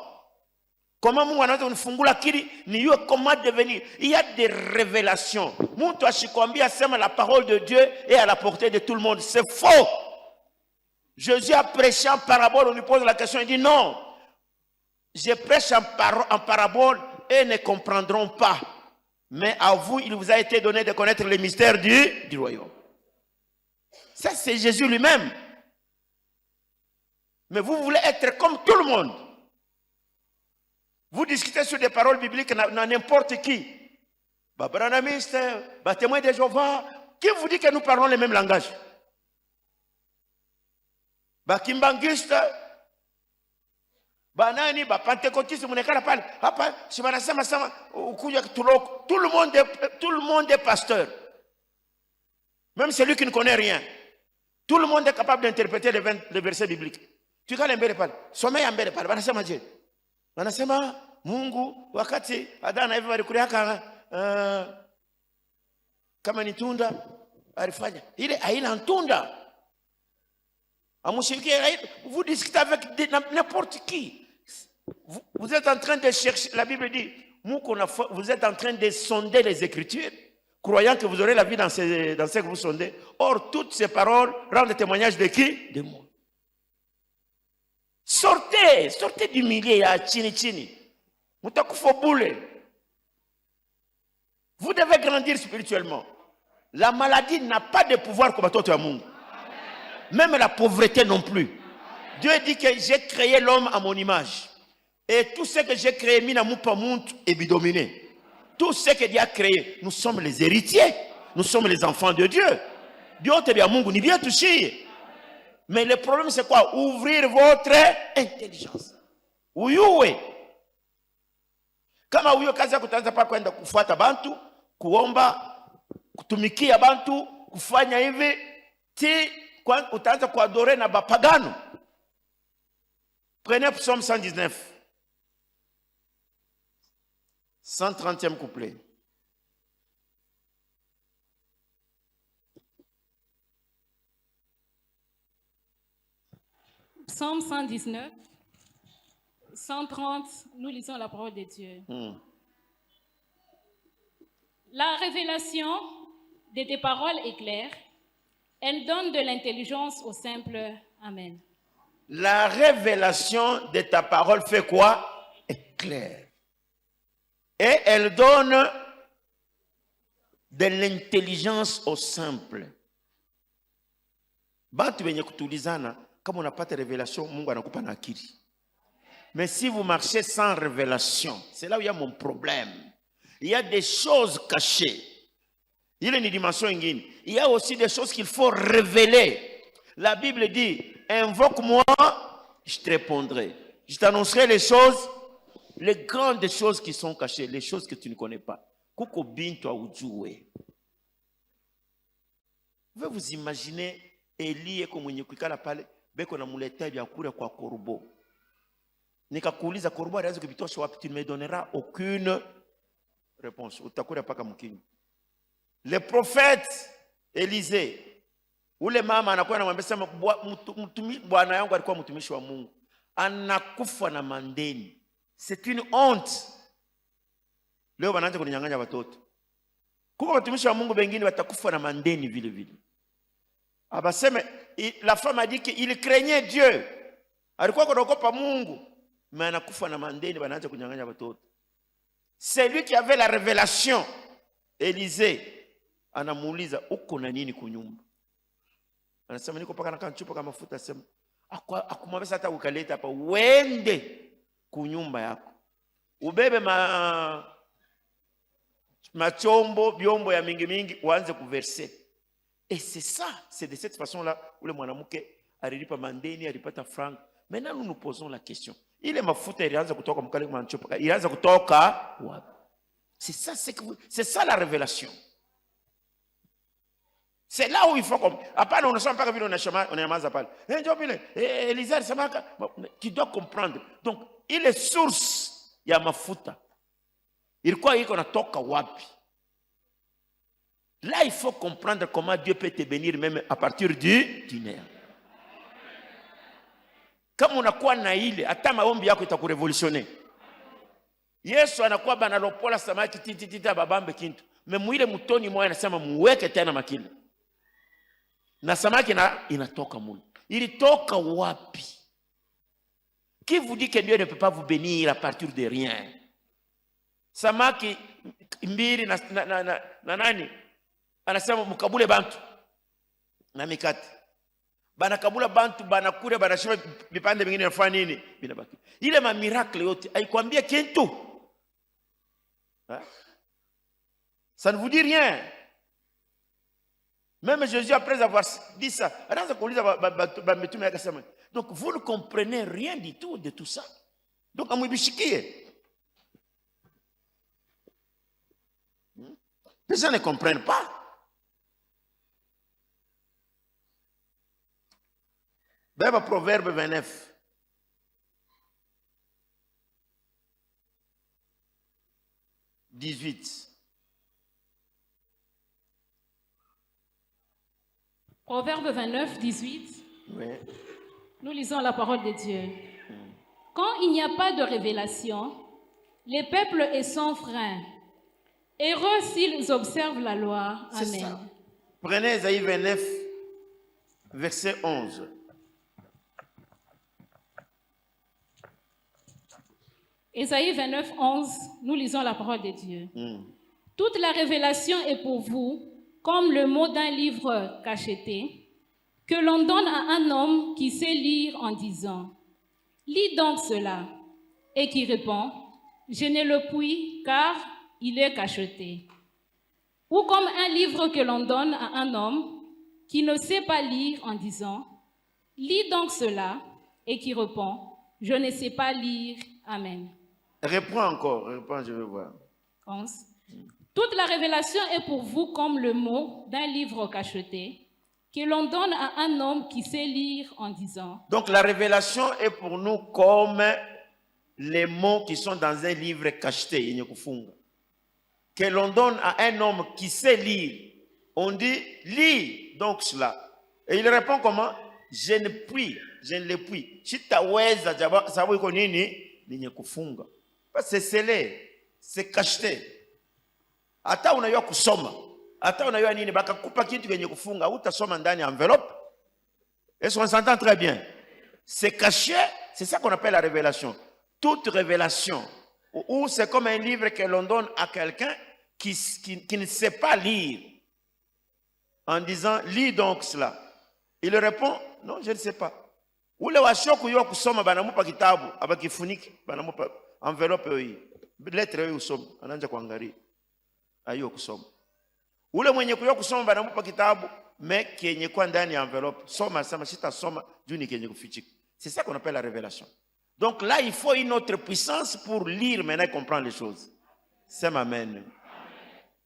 Comment Mungu anaweza kunifungula akili nijue comment devenir? Il y a des révélations. Mtu ashikwambia sema la parole de Dieu est à la portée de tout le monde. C'est faux. Jésus a prêché en parabole, on lui pose la question, il dit non. Je prêche en parabole et ne comprendront pas. Mais à vous, il vous a été donné de connaître les mystères du royaume. Ça, c'est Jésus lui-même. Mais vous voulez être comme tout le monde. Vous discutez sur des paroles bibliques dans n'importe qui. Babranamiste, témoin de Jéhovah. Qui vous dit que nous parlons le même langage? Kimbangiste, banani, pentecôtiste, munekala pale. Hapa, si banasema sama, ukuja tuloko. Tout le monde est pasteur. Même celui qui ne connaît rien. Tout le monde est capable d'interpréter les versets bibliques. Tu quand l'embele pale. Sommeil ambele pale. Banasema je. Banasema Mungu wakati Adana hivi walikuliaka kama ni tunda alifanya. Ile haina tunda. Vous discutez avec n'importe qui. Vous êtes en train de chercher, la Bible dit, vous êtes en train de sonder les Écritures, croyant que vous aurez la vie dans ce que vous sondez. Or, toutes ces paroles rendent témoignage de qui? De moi. Sortez du milieu à chini. Vous devez grandir spirituellement. La maladie n'a pas de pouvoir comme toi, Mungu. Même la pauvreté non plus. Dieu dit que j'ai créé l'homme à mon image. Et tout ce que j'ai créé, est bidominé. Tout ce que Dieu a créé, nous sommes les héritiers. Nous sommes les enfants de Dieu. Dieu te dit à Mungu, ni bien touché. Mais le problème c'est quoi? Ouvrir votre intelligence. Uyuwe. Kama uyo kazi yako utaanza pa kwenda kufuata bantu, kuomba, kutumikia bantu, kufanya hivi, utaanza kuadorer na bapagano. Prenez Psaume 119. 130e couplet. Psaume 119, 130, nous lisons la parole de Dieu. La révélation de tes paroles est claire. Elle donne de l'intelligence au simple. Amen. La révélation de ta parole fait quoi? Est claire. Et elle donne de l'intelligence au simple. Bantu benye kutulizana, kama unapata révélation, Mungu anakupa na akili. Mais si vous marchez sans révélation, c'est là où il y a mon problème. Il y a des choses cachées. Il y a une dimension ingine. Il y a aussi des choses qu'il faut révéler. La Bible dit, invoque-moi, je te répondrai. Je t'annoncerai les choses, les grandes choses qui sont cachées, les choses que tu ne connais pas. Kuko bintu aujue. Vous pouvez vous imaginer Elie comme mwenye kuikala pale, beko na muleta vyakula kwa korubo. Nikakuuliza korubo alianza kubitosha wapi, tu ne me donneras aucune réponse. Utakula paka mkinyo. Le prophète Élisée, ule mama anakuwa anamwambia sema bwana yangu alikuwa mtumishi wa Mungu, anakufa na mandeni. C'est une honte. Leo wanaanza kuninyang'anya watoto. Kuko watumishi wa Mungu wengine watakufa na mandeni vile vile. Abaseme la femme a dit qu'il craignait Dieu. Alikuwa anaogopa Mungu, mais anakufa na mandeni wanaanza kunyang'anya watoto. C'est lui qui avait la révélation. Élisée anamuuliza uko na nini kunyumba? anasema niko paka na kanchupa kama mafuta, asema akumwambia hata ukaleta hapa, uende kunyumba yako ubebe machombo byombo ya mingi mingi uanze kuverser. Et c'est ça, c'est de cette façon là où le mwanamke alilipa mandeni, alipata franc. Maintenant nous nous posons la question, ile mafuta ilianza kutoka mkale kwa manchopa, ilianza kutoka wapi? C'est ça, c'est ça la révélation. C'est là où il faut comprendre. Après, on ne sent pas que on est à pale. Élisée, tu dois comprendre. Donc, il est source ya mafuta. Il croit qu'il a toka wapi. Là, il faut comprendre comment Dieu peut te bénir même à partir du néant. Kama unakuwa na ile, hata maombi yako itakurevolutionner. Yesu anakuwa banalopola samaki tititita babambe kintu. Memwile mutoni moya anasema muweke tena makile. Na samaki inatoka mule. Ilitoka wapi? Qui vous dit que Dieu ne peut pas vous bénir à partir de rien? Samaki mbili na nani? Anasema mukabule bantu na mikate. Banakabula bantu, banakure, banashiba vipande vingine nafanya nini? Binabaki. Ile ma miracle yote haikwambia kintu. Ça ne vous dit rien. Même Jésus, après avoir dit ça, donc vous ne comprenez rien du tout de tout ça. Donc, les gens ne comprennent pas. Proverbe 29. « 18. Proverbe 29, 18. Oui. Nous lisons la parole de Dieu. Quand il n'y a pas de révélation, les peuples est sans frein. Heureux s'ils observent la loi. Amen. Ça. Prenez Ésaïe 29, verset 11. Ésaïe 29, 11, nous lisons la parole de Dieu. Toute la révélation est pour vous comme le mot d'un livre cacheté, que l'on donne à un homme qui sait lire en disant « Lis donc cela » et qui répond « Je ne le puis car il est cacheté ». Ou comme un livre que l'on donne à un homme qui ne sait pas lire en disant « Lis donc cela » et qui répond « Je ne sais pas lire. Amen. » Reprends encore, reprends, je veux voir. 11. Toute la révélation est pour vous comme le mot d'un livre cacheté que l'on donne à un homme qui sait lire en disant. Donc la révélation est pour nous comme les mots qui sont dans un livre cacheté, que l'on donne à un homme qui sait lire. On dit, lis donc cela. Et il répond comment? Je ne puis, je ne le puis. C'est scellé, c'est cacheté. Hata unayua kusoma, hata unayua nini, bakakupa kitu kenye kufunga, utasoma ndani enveloppe. Est-ce qu'on s'entend très bien? C'est caché, c'est ça qu'on appelle la révélation. Toute révélation, ou c'est comme un livre que l'on donne à quelqu'un qui ne sait pas lire, en disant, lis donc cela. Il répond, non, je ne sais pas. Ule washoku yo kusoma banamupa kitabu, abakifuniki, banamupa enveloppe hii. Lettre hii usoma, ananja kuangalia. Ayo kusoma. Ule mwenye kuyo kusoma banamupa kitabu, mais kenye kwa ndani ya enveloppe. Soma, sama, sita soma, juni kenye kufichika. C'est ça qu'on appelle la révélation. Donc là, il faut une autre puissance pour lire maintenant et comprendre les choses. C'est ma amen.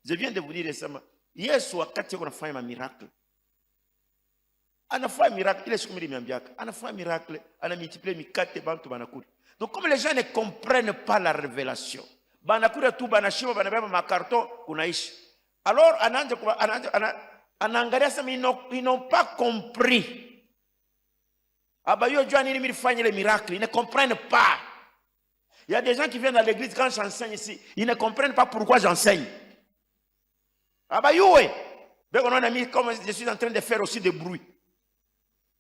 Je viens de vous dire ça. Yesu wakati anafanya miracle. Anafanya miracle, il est sur le miambiaka. Anafanya miracle, ana multiplié mikate bantu banakuri. Donc comme les gens ne comprennent pas la révélation, banakura tu banashima banabeba makarton kunaishi. Alors anangalia sema ils n'ont pas compris. Abayo jua nini milifanya les miracles, ils ne comprennent pas. Il y a des gens qui viennent dans l'église quand j'enseigne ici, ils ne comprennent pas pourquoi j'enseigne. Abayo comme je suis en train de faire aussi des bruits.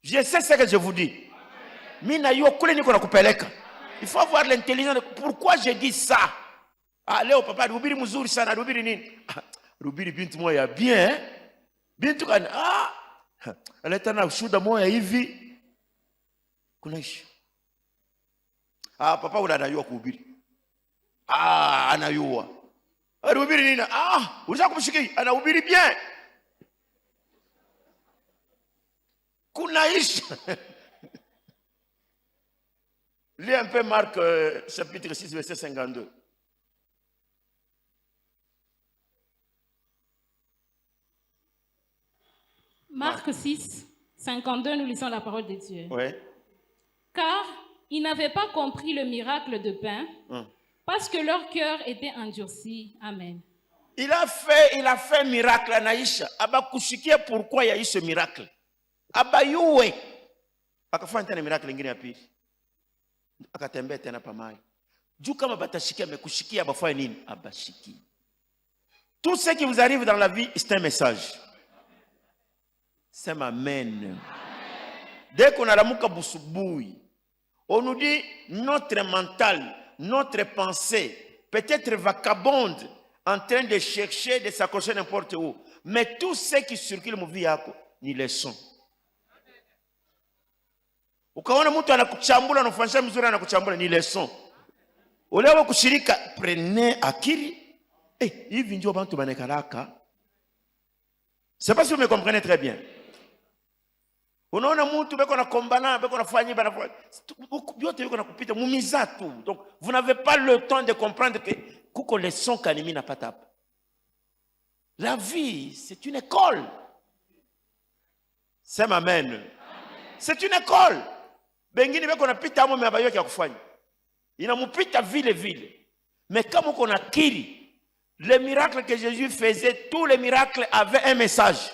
Je sais ce que je vous dis. Il faut avoir l'intelligence. Pourquoi je dis ça? Allez au papa, Rubiri Muzuri sana, Rubiri nini? Rubiri bintu moya bien. Bintu kan analeta na ushuda moya hivi kunaisha. Papa ule anayua kuhubiri. Anayua. Anahubiri nini? Unataka kumshikia? Anahubiri bien. Kunaisha. Lis un peu Marc chapitre 6 verset 52. Marc 6, 52, nous lisons la parole de Dieu. Oui. Car ils n'avaient pas compris le miracle de pain, parce que leur cœur était endurci. Amen. Il a fait miracle anaisha. Abakushikia pourquoi il y a eu ce miracle. Abayuwe. Akafanya tena miracle ingine ya pili. Akatembea tena pamai. Juu kama batashikia amekushikia abafanye nini? Abashiki. Tout ce qui vous arrive dans la vie, c'est un message. C'est amen. Dès qu'on a la mouka boussoubouille, on nous dit notre mental, notre pensée, peut-être vagabonde, en train de chercher, de s'accrocher n'importe où. Mais tout ce qui circule mon vie, ni les sons. Ukaona mtu anakuchambula anafanya mzuri anakuchambula ni leçon. Olewa kushirika prenez akili. Hivi ndio bantu banekalaka. C'est pas si vous me comprenez très bien. Unaona mtu beko na kombana, beko na fanya bana yote yuko na kupita mumiza tu. Donc vous n'avez pas le temps de comprendre que kuko leçon kanimi na pata. La vie, c'est une école. C'est amen. C'est une école. Bengine beko napita amo mebayo ya kufanya. Inamupita vile. Mais comme on a kiri, les miracles que Jésus faisait, tous les miracles avaient un message.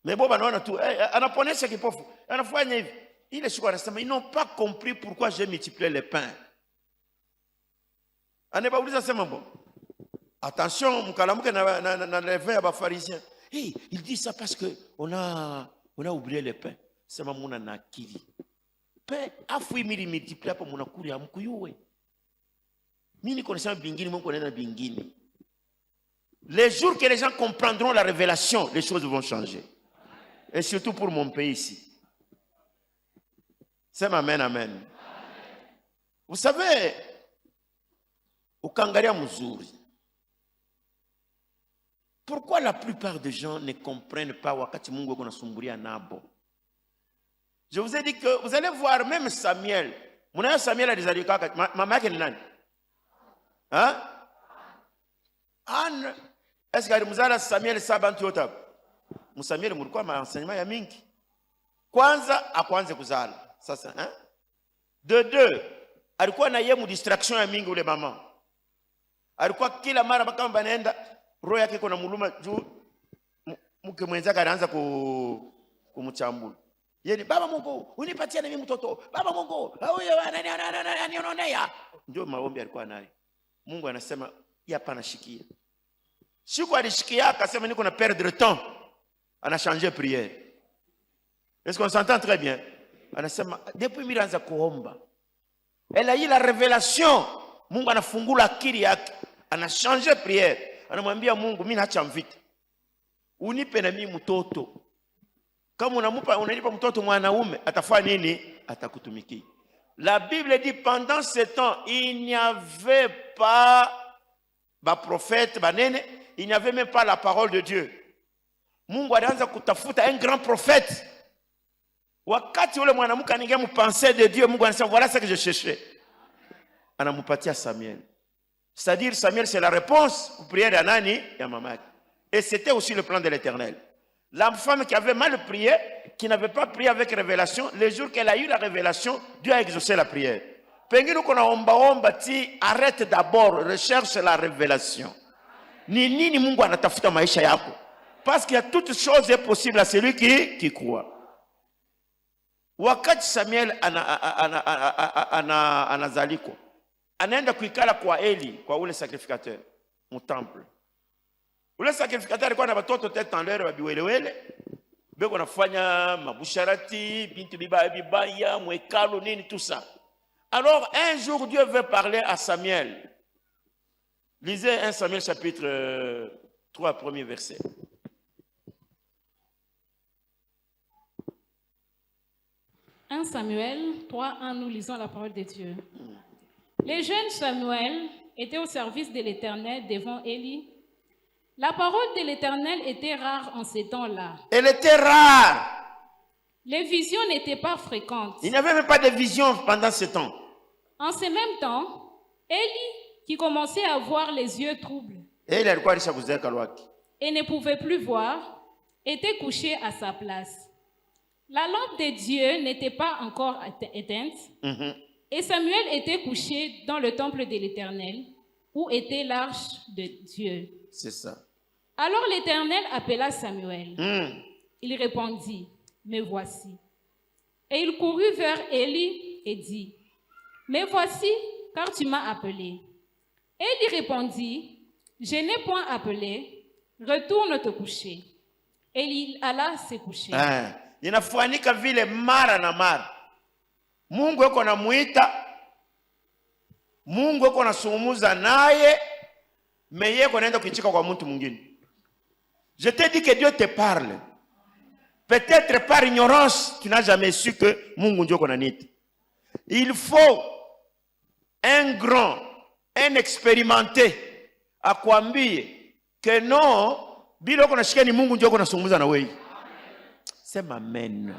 Mais bon, on a tout. Anaponesha kipofu. Anafanya hivi. Ile siku anasema ils n'ont pas compris pourquoi j'ai multiplié les pains. Anebauliza sema bon. Attention, mkalamuke na levain ya pharisiens. Il dit ça parce que on a oublié les pains. C'est mamuna nakili. Pain afui mili multiplié hapo munakuri amkuyuwe. Mimi connaissant bingini, moi connais bingini. Les jours que les gens comprendront la révélation, les choses vont changer. Et surtout pour mon pays ici. C'est amen, amen. Vous savez, ukangalia mzuri. Pourquoi la plupart des gens ne comprennent pas wakati Mungu yuko nasumbulia nabo? Je vous ai dit que vous allez voir même Samuel. Muna Samuel alizalika mama yake ni nani? Hein? Anne. Est-ce que alimzala Samuel sabantu yote hapo? Samuel mulikuwa maenseignement ya mingi. Kwanza akwanze kuzala. Sasa, hein? De deux, alikuwa na yeye mu distraction ya mingi ule mama. Alikuwa kila mara kama banaenda roho yake iko na muluma juu mke mwenzake anaanza kumchambula. Yeye baba Mungu, unipatie na mimi mtoto. Baba Mungu, huyo ananionea. Ndio maombi alikuwa nayo. Mungu anasema hapa nashikia. Siku alishikia akasema niko na perdre temps. On a changé prière. Est-ce qu'on s'entend très bien? Anasema depuis milanza kuomba. Elle a eu la révélation. Mungu anafungula akili yake. Ana changé prière. Anamwambia Mungu mimi naacha mvita. Unipe na mimi mtoto. Kama unanipa mtoto mwanaume, atafanya nini? Atakutumikia. La Bible dit pendant ce temps, il n'y avait pas prophète, il n'y avait même pas la parole de Dieu. Mungu alianza kutafuta un grand prophète. Wakati ule mwanamke aningemu penser de Dieu, Mungu anasema voilà ce que je cherchais. Anamupatia Samuel. C'est-à-dire Samuel c'est la réponse aux prières de nani ya mama. Et c'était aussi le plan de l'Éternel. La femme qui avait mal prié, qui n'avait pas prié avec révélation, le jour qu'elle a eu la révélation, Dieu a exaucé la prière. Pengine uko na omba ti arrête d'abord, recherche la révélation. Ni nini Mungu anatafuta maisha yako? Parce qu'il y a toutes choses possibles à celui qui croit. Wakati Samuel anazaliko, anaenda kuikala kwa Eli, kwa ule sacrificateur, mu temple. Ule sacrificateur alikuwa na watoto tete en l'air wabiwelewele, beko nafanya mabusharati, bintu bibaya, mwekalo nini tout ça. Alors un jour Dieu veut parler à Samuel. Lisez 1 Samuel chapitre 3 premier verset. 1 Samuel 3:1, nous lisons la parole de Dieu. Les jeunes Samuel étaient au service de l'Éternel devant Élie. La parole de l'Éternel était rare en ces temps-là. Elle était rare. Les visions n'étaient pas fréquentes. Il n'y avait même pas de vision pendant ce temps. En ce même temps, Élie, qui commençait à avoir les yeux troubles Et il alikuwa alishakuzoea kalwaki. et ne pouvait plus voir, était couché à sa place. La lampe de Dieu n'était pas encore éteinte, et Samuel était couché dans le temple de l'Éternel, où était l'arche de Dieu. C'est ça. Alors l'Éternel appela Samuel. Il répondit, « Me voici. » Et il courut vers Élie et dit, « Me voici, car tu m'as appelé. » Élie répondit, « Je n'ai point appelé, retourne te coucher. » Et il alla se coucher. Inafuanika vile mara na mara. Mungu yuko anamuita, Mungu yuko anazungumza naye, mais yeye anaenda kuichika kwa mtu mwingine. Je te dis que Dieu te parle. Peut-être par ignorance, tu n'as jamais su que Mungu ndio konaniita. Il faut un grand, un expérimenté akwambie que non, bila uko nasikia ni Mungu ndio konazungumza na wewe. Sema amen.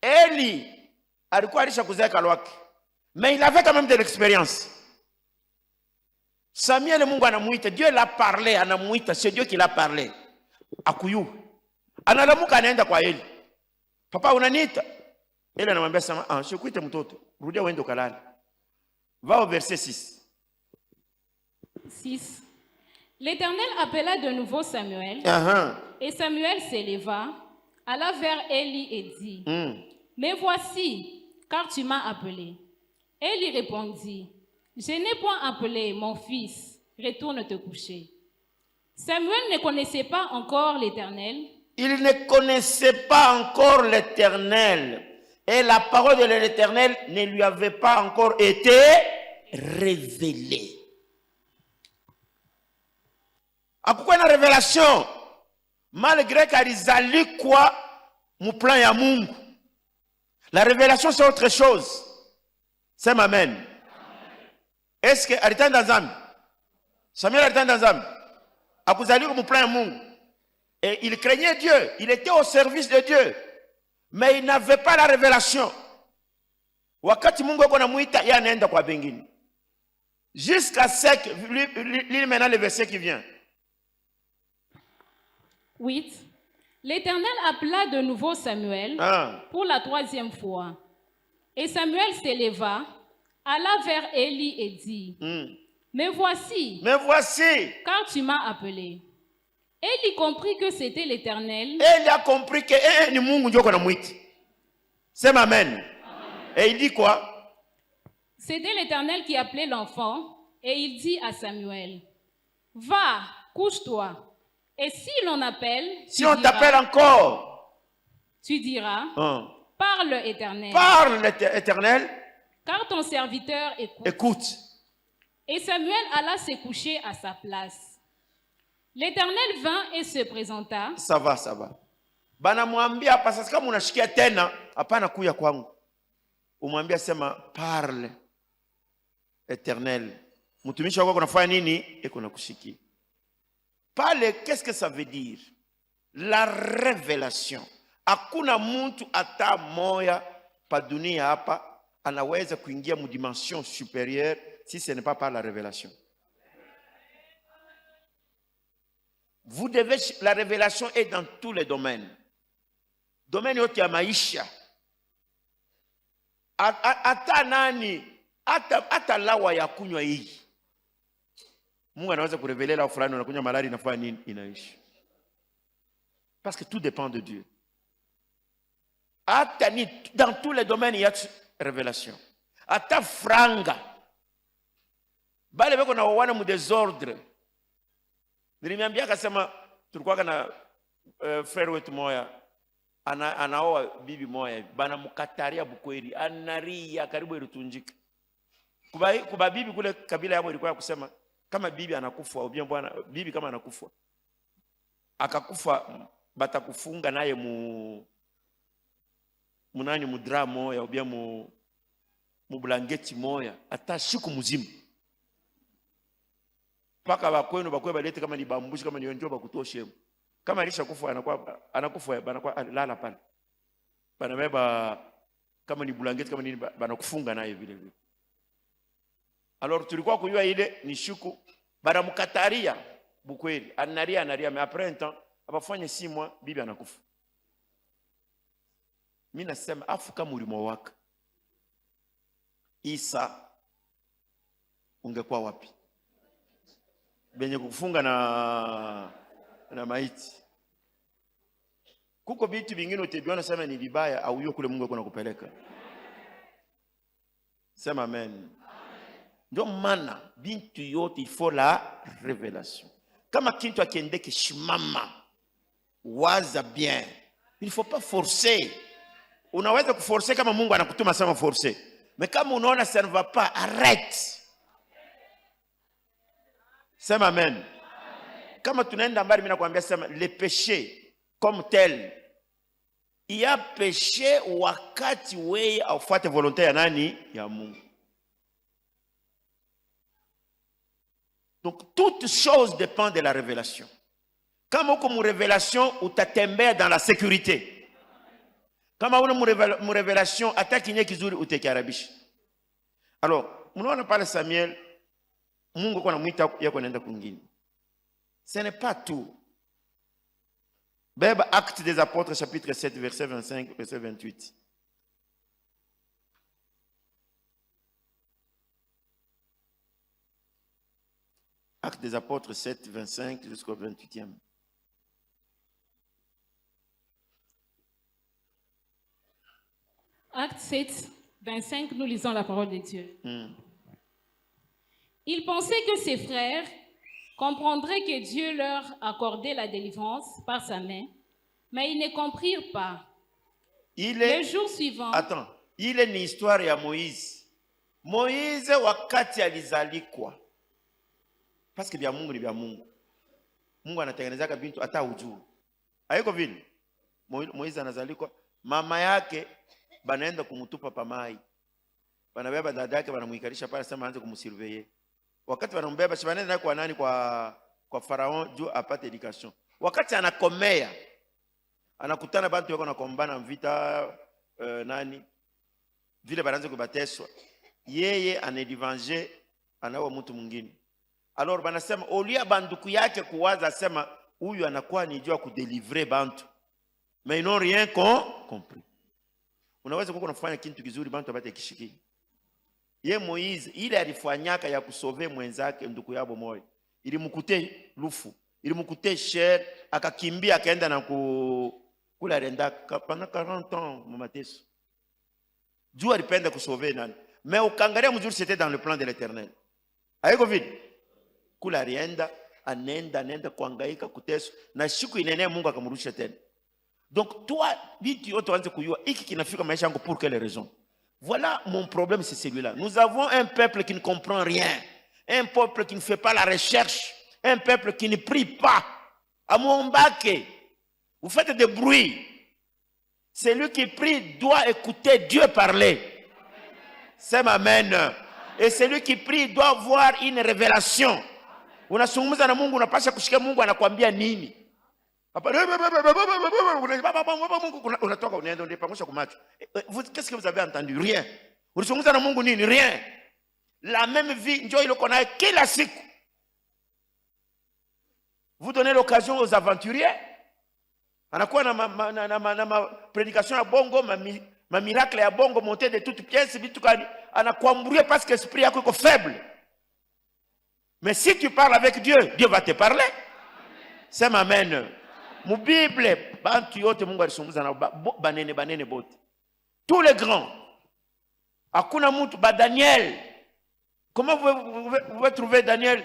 Eli alikuwa alishakuzoea kalwaki, mais il avait quand même de l'expérience. Samuel, Mungu anamuita, Dieu l'a parlé, anamuita, c'est Dieu qui l'a parlé. Akuyu analamuka anaenda kwa Eli, papa unaniita? Eli anamwambia sama, sikuite mtoto, rudia uende ukalale. Va au verset 6. 6. L'Éternel appela de nouveau Samuel, et Samuel s'éleva, alla vers Élie et dit, « Me voici, car tu m'as appelé. » Élie répondit, « Je n'ai point appelé, mon fils, retourne te coucher. » Samuel ne connaissait pas encore l'Éternel. Il ne connaissait pas encore l'Éternel. Et la parole de l'Éternel ne lui avait pas encore été révélée. Pourquoi une révélation? Malgré qu'Arizali quoi, mon plan ya Mungu. La révélation c'est autre chose. C'est amen. Est-ce que Aritanda Zambi? Samuel Aritanda Zambi? Akuzali mon plan ya Mungu. Et il craignait Dieu. Il était au service de Dieu. Mais il n'avait pas la révélation. Wakati Mungu yuko anamuita, yeye anaenda kwa bengine. Jusqu'à ce que, lis maintenant le verset qui vient. 8. L'Éternel appela de nouveau Samuel pour la 3e fois. Et Samuel s'éleva, alla vers Élie et dit, « Me voici, car tu m'as appelé. » Élie comprit que c'était l'Éternel. Élie a compris que ni Mungu ndio anamuita. C'est amen. Et il dit quoi? C'était l'Éternel qui appelait l'enfant, et il dit à Samuel, « Va, couche-toi. » Et si l'on appelle, si on t'appelle encore, tu diras, parle Éternel. Parle Éternel. Car ton serviteur écoute. Écoute. Et Samuel alla se coucher à sa place. L'Éternel vint et se présenta. Ça va. Bana mwambia parce que kama unashikia tena, hapana kuya kwangu. Umwambia sema parle Éternel. Mtumishi wako unafanya nini? Eko nakushikia. Parle, qu'est-ce que ça veut dire? La révélation. Hakuna mtu ata moya pa dunia hapa anaweza kuingia mu dimension supérieure si ce n'est pas par la révélation. Vous devez, la révélation est dans tous les domaines. Domaine yote ya maisha. Ata nani, ata lawa ya kunywa hii. Mungu anaweza kureveler la fulani unakunywa malaria inafanya nini? Inaishi. Parce que tout dépend de Dieu. Ata ni dans tous les domaines il y a révélation. Ata franga. Bale beko na wana mu désordre. Nilimiambia akasema tulikuwa na frère wetu moya anaoa bibi moya bana mkataria bukweli anaria karibu irutunjika. Kuba bibi kule kabila yao ilikuwa kusema kama bibi anakufa au bien bwana bibi kama anakufa akakufa batakufunga naye munani mudra moya ubia mu blanketi moya ata siku mzima. Paka bakwenu bakwe balete kama ni bambushi kama ni njoo bakutoshe. Kama alishakufa anakufa lala pale. Banabeba kama ni blanketi kama nini banakufunga naye vile vile. Alors tulikuwa kujua ile ni siku banamkataria bukweli. Anaria mais après un temps abafanye 6 mois bibi anakufa. Mimi nasema afuka mulimo waka. Isa ungekuwa wapi? Benye kufunga na maiti. Kuko vitu vingine utabiona sema ni vibaya au hiyo kule Mungu yuko anakupeleka. Sema amen. Ndio maana bintu yote il faut la révélation. Kama kitu akiendeke shimama waza bien. Il faut pas forcer. Unaweza kuforcer kama Mungu anakutuma sema forcer. Mais kama unaona ça ne va pas, arrête. Sema amen. Kama tunaenda mbali mimi nakwambia sema le péché comme tel. Il y a péché wakati wewe aufuate volonté ya nani? Ya Mungu. Donc toute chose dépend de la révélation. Kama uko mu révélation utatembea dans la sécurité. Kama una mu révélation attaque nye kizuri utekiarabisha. Alors, mnaona pale Samuel Mungu kwa anamuita yako anaenda kwingine. Ce n'est pas tout. Beba Actes des Apôtres chapitre 7 verset 25 verset 28. Actes des Apôtres 7 25 jusqu'au 28e. Actes 7 25, nous lisons la parole de Dieu. Ils pensaient que ses frères comprendraient que Dieu leur accordait la délivrance par sa main, mais ils ne comprirent pas. Le jour suivant... Attends, il est une histoire ya Moïse. Moïse wakati alizalikwa. Parce que bya Mungu ni bya Mungu. Mungu anatengenezaka bintu hata ujue. Haiko vile. Moïse anazalikwa, mama yake banaenda kumutupa pamai. Banabeba dada yake banamuikarisha pale sema aanze kumsurveiller. Wakati wanambeba shibanaenda naye kwa nani kwa Faraon juu apate education. Wakati anakomea anakutana bantu wako nakombana vita nani vile banaanza kubateswa. Yeye anedivanger anawa mtu mwingine. Alors banasema olia banduku yake kuwaza sema huyu anakuwa ni jua kudélivrer bantu. Mais ils n'ont rien compris. Unaweza kuko unafanya kitu kizuri bantu abate kishiki. Ye Moïse ile alifanyaka ya kusove mwenzake nduku yabo moyo. Ilimkute lufu, ilimkute sher, akakimbia akaenda na kula renda pendant 40 ans mamateso. Dieu alipenda kusove nani. Mais ukangalia mzuri c'était dans le plan de l'Éternel. Haiko vile. Kula rienda anenda kuhangaika kuteso na siku inene Mungu akamrudisha tena. Donc toi vitu yote uanze kujua hiki kinafika maisha yangu pour quelle raison? Voilà mon problème, c'est celui-là. Nous avons un peuple qui ne comprend rien, un peuple qui ne fait pas la recherche, un peuple qui ne prie pas. Amombake, vous faites des bruits. Celui qui prie doit écouter Dieu parler. C'est amen. Et celui qui prie doit avoir une révélation. Unasungumuza na Mungu unapasha kushika Mungu anakuambia nini? Unatoka unaenda unapangusha kumacho. Qu'est-ce que vous avez entendu? Rien. Unasungumuza na Mungu nini? Rien. La même vie njoo iloko naye kila siku. Vous donnez l'occasion aux aventuriers. Anakuwa na prédication ya bongo, ma miracle ya bongo monter de toutes pièces, bitu kani anakuamburia parce que l'esprit yako iko faible. Mais si tu parles avec Dieu, Dieu va te parler. C'est amen. Mu Bible, bantu yote Mungu alisungumuza na banene bote. Tous les grands. Hakuna mtu ba Daniel. Comment vous pouvez trouver Daniel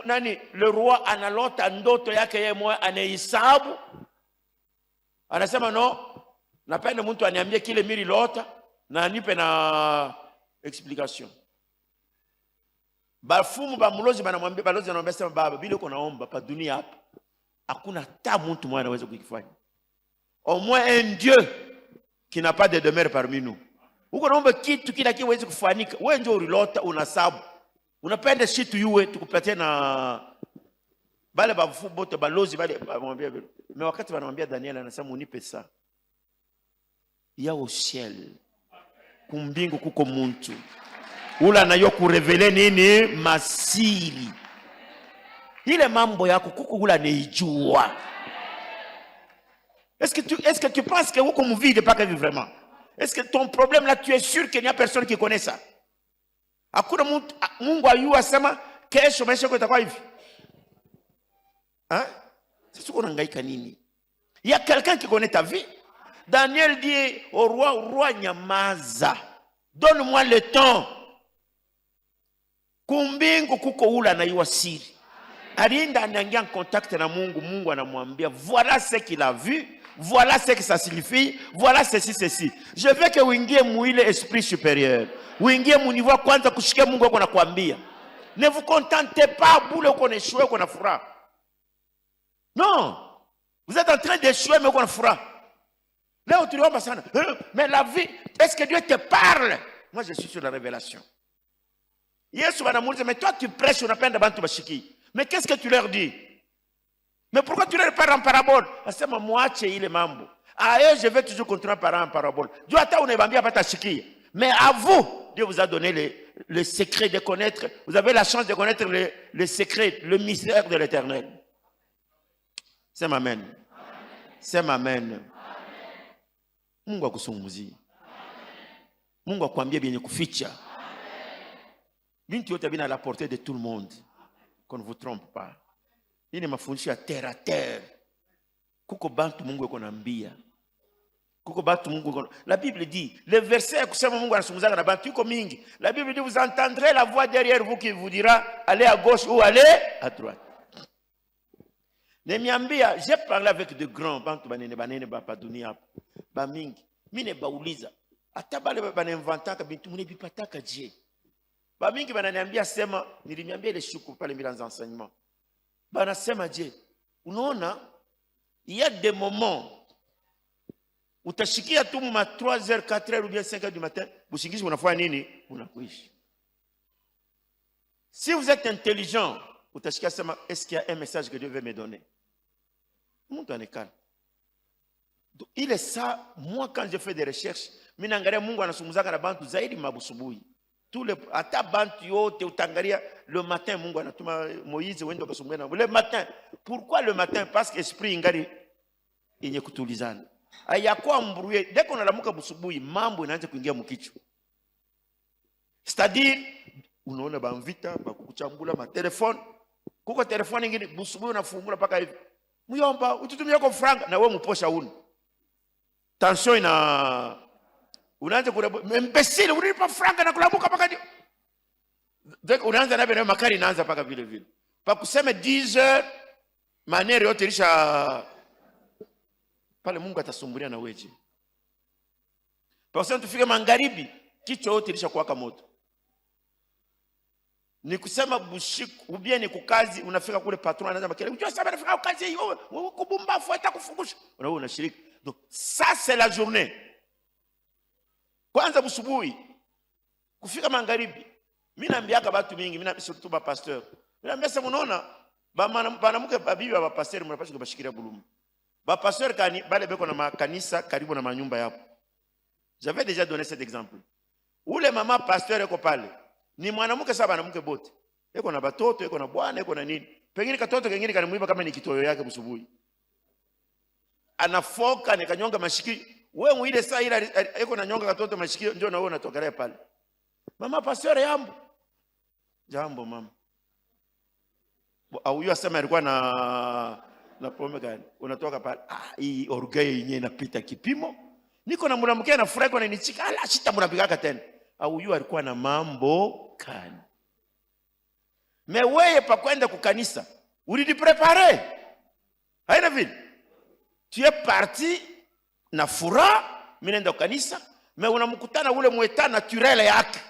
nani le roi analota ndoto yake yeye moyo anaisabu. Anasema no, napenda mtu aniambie kile miri lota na anipe na explication. Bafumu ba mulozi banamwambia balozi anamwambia sema baba bila uko naomba pa dunia hapa hakuna hata mtu mmoja anaweza kukifanya. Au moins un Dieu qui n'a pas de demeure parmi nous. Uko naomba kitu kila kiwezi kufanika. Wewe ndio ulilota unasabu. Unapenda shitu yuwe tukupatie na bale bafu bote balozi bale bamwambia vile. Mais wakati wanamwambia Daniel anasema unipe saa. Ya au ciel. Kumbingu kuko muntu. Ula nayo kurevele nini masiri. Ile mambo yako kuko ula neijua. Est-ce que tu penses que vous comme vide pas que vraiment? Est-ce que ton problème là, tu es sûr qu'il n'y a personne qui connaît ça? Hakuna Mungu ayua sema kesho maisha yako itakuwa hivi. Hein? C'est ce qu'on hangaika nini? Il y a quelqu'un qui connaît ta vie. Daniel dit au roi nyamaza. Donne-moi le temps. Kumbingu kuko ula na yua siri. Alienda anaingia en contact na Mungu, Mungu anamwambia voilà ce qu'il a vu. Voilà ce que ça signifie. Voilà ceci. Je veux que uingie muile esprit supérieur. Uingie mu niveau kwanza kushikia Mungu wako nakwambia. Ne vous contentez pas boule uko n'échouer uko na furaha. Non. Vous êtes en train d'échouer mais uko na furaha. Là où tu dis sana. Mais la vie, est-ce que Dieu te parle? Moi je suis sur la révélation. Yesu banamuuliza mais toi tu prêches unapenda bantu bashiki. Mais qu'est-ce que tu leur dis? Mais pourquoi tu leur parles en parabole? Asema muache ile mambo. Je vais toujours continuer à parler en parabole. Dieu ata unebambia pata shikia. Mais à vous, Dieu vous a donné le secret de connaître. Vous avez la chance de connaître le secret, le mystère de l'Éternel. C'est amen. C'est amen. Mungu akusungumuzie. Mungu akwambie bien kuficha. Bintu yote bina à la portée de tout le monde. Qu'on ne vous trompe pas. Il ne m'a fondé à terre. Kuko bantu Mungu ekonambia. Kuko bantu Mungu. La Bible dit, le verset kusema Mungu anasungumzaga na bantu yuko mingi. La Bible dit, vous entendrez la voix derrière vous qui vous dira, allez à gauche ou allez à droite. Nemiambia, j'ai parlé avec de grands bantu banene ba dunia ba mingi. Mine bauliza. Ata bale banemvantaka bintu mune bipataka je. Ba mingi bananiambia sema, nilimiambia ile shuku pale mbele za enseignement. Banasema je, unaona il y a des moments utashikia tu ma 3h, 4h ou bien 5h du matin, bushingishi unafanya nini? Unakuishi. Si vous êtes intelligent, utashikia sema est-ce qu'il y a un message que Dieu veut me donner? Mungu anekana. Il est ça, moi quand je fais des recherches, minangalia Mungu anasungumzaka na bantu zaidi mabusubuhi. Tous les ata bantu yote utangalia le matin Mungu anatuma Moïse wende basungumza le matin. Pourquoi le matin? Parce que esprit ingari yenye kutulizana. Ayakuwa mbruye dès qu'on alamuka busubuhi mambo inaanza kuingia mkichwa. C'est-à-dire unaona bamvita bakukuchambula ma telefone. Kuko telefone nyingine busubuhi unafungula paka hivi. Muyomba ututumia kwa franga na wewe mposha una. Tension ina unaanza kurebo imbecile unilipa franga na kulamuka paka ndio. Unaanza na bene makari inaanza paka vile vile. Pa kusema 10h maneno yote ilisha pale Mungu atasumbulia na wewe. Pa kusema tufike magharibi kichwa yote ilisha kuwaka moto. Ni kusema bushiku ubia ni kukazi unafika kule patron anaanza makele. Unajua sasa nafika kazi hiyo kubumbafu atakufungusha. Unaona unashiriki. Donc ça c'est la journée. Kwanza busubuhi kufika magharibi mimi naambiaga watu mingi mimi surtout ba pasteur mimi naambia sasa unaona banamuke babibi ba pasteur mnapaswa kubashikilia bulumu ba pasteur kani bale beko na makanisa karibu na manyumba yapo. J'avais déjà donné cet exemple. Ule mama pasteur eko pale ni mwanamke sasa banamuke bote eko na batoto eko na bwana eko na nini pengine katoto kengine kanimuiba kama ni kitoyo yake busubuhi anafoka nikanyonga mashiki. Wewe muile saa ile eko na nyonga katoto mashikio ndio na wewe unatokelea pale. Mama pastor jambo mama. Au yeye asema alikuwa na pombe gani? Unatoka pale. Hii orgueil yenyewe inapita kipimo. Niko na mwanamke na furaha kwa nichika. Ala shita mnapigaka tena. Au yeye alikuwa na mambo kani. Mais wewe pa kwenda kukanisa. Ulijiprepare. Haina vile. Tu es parti na furaha mimi naenda kanisa mais unamkutana ule mweta naturel yake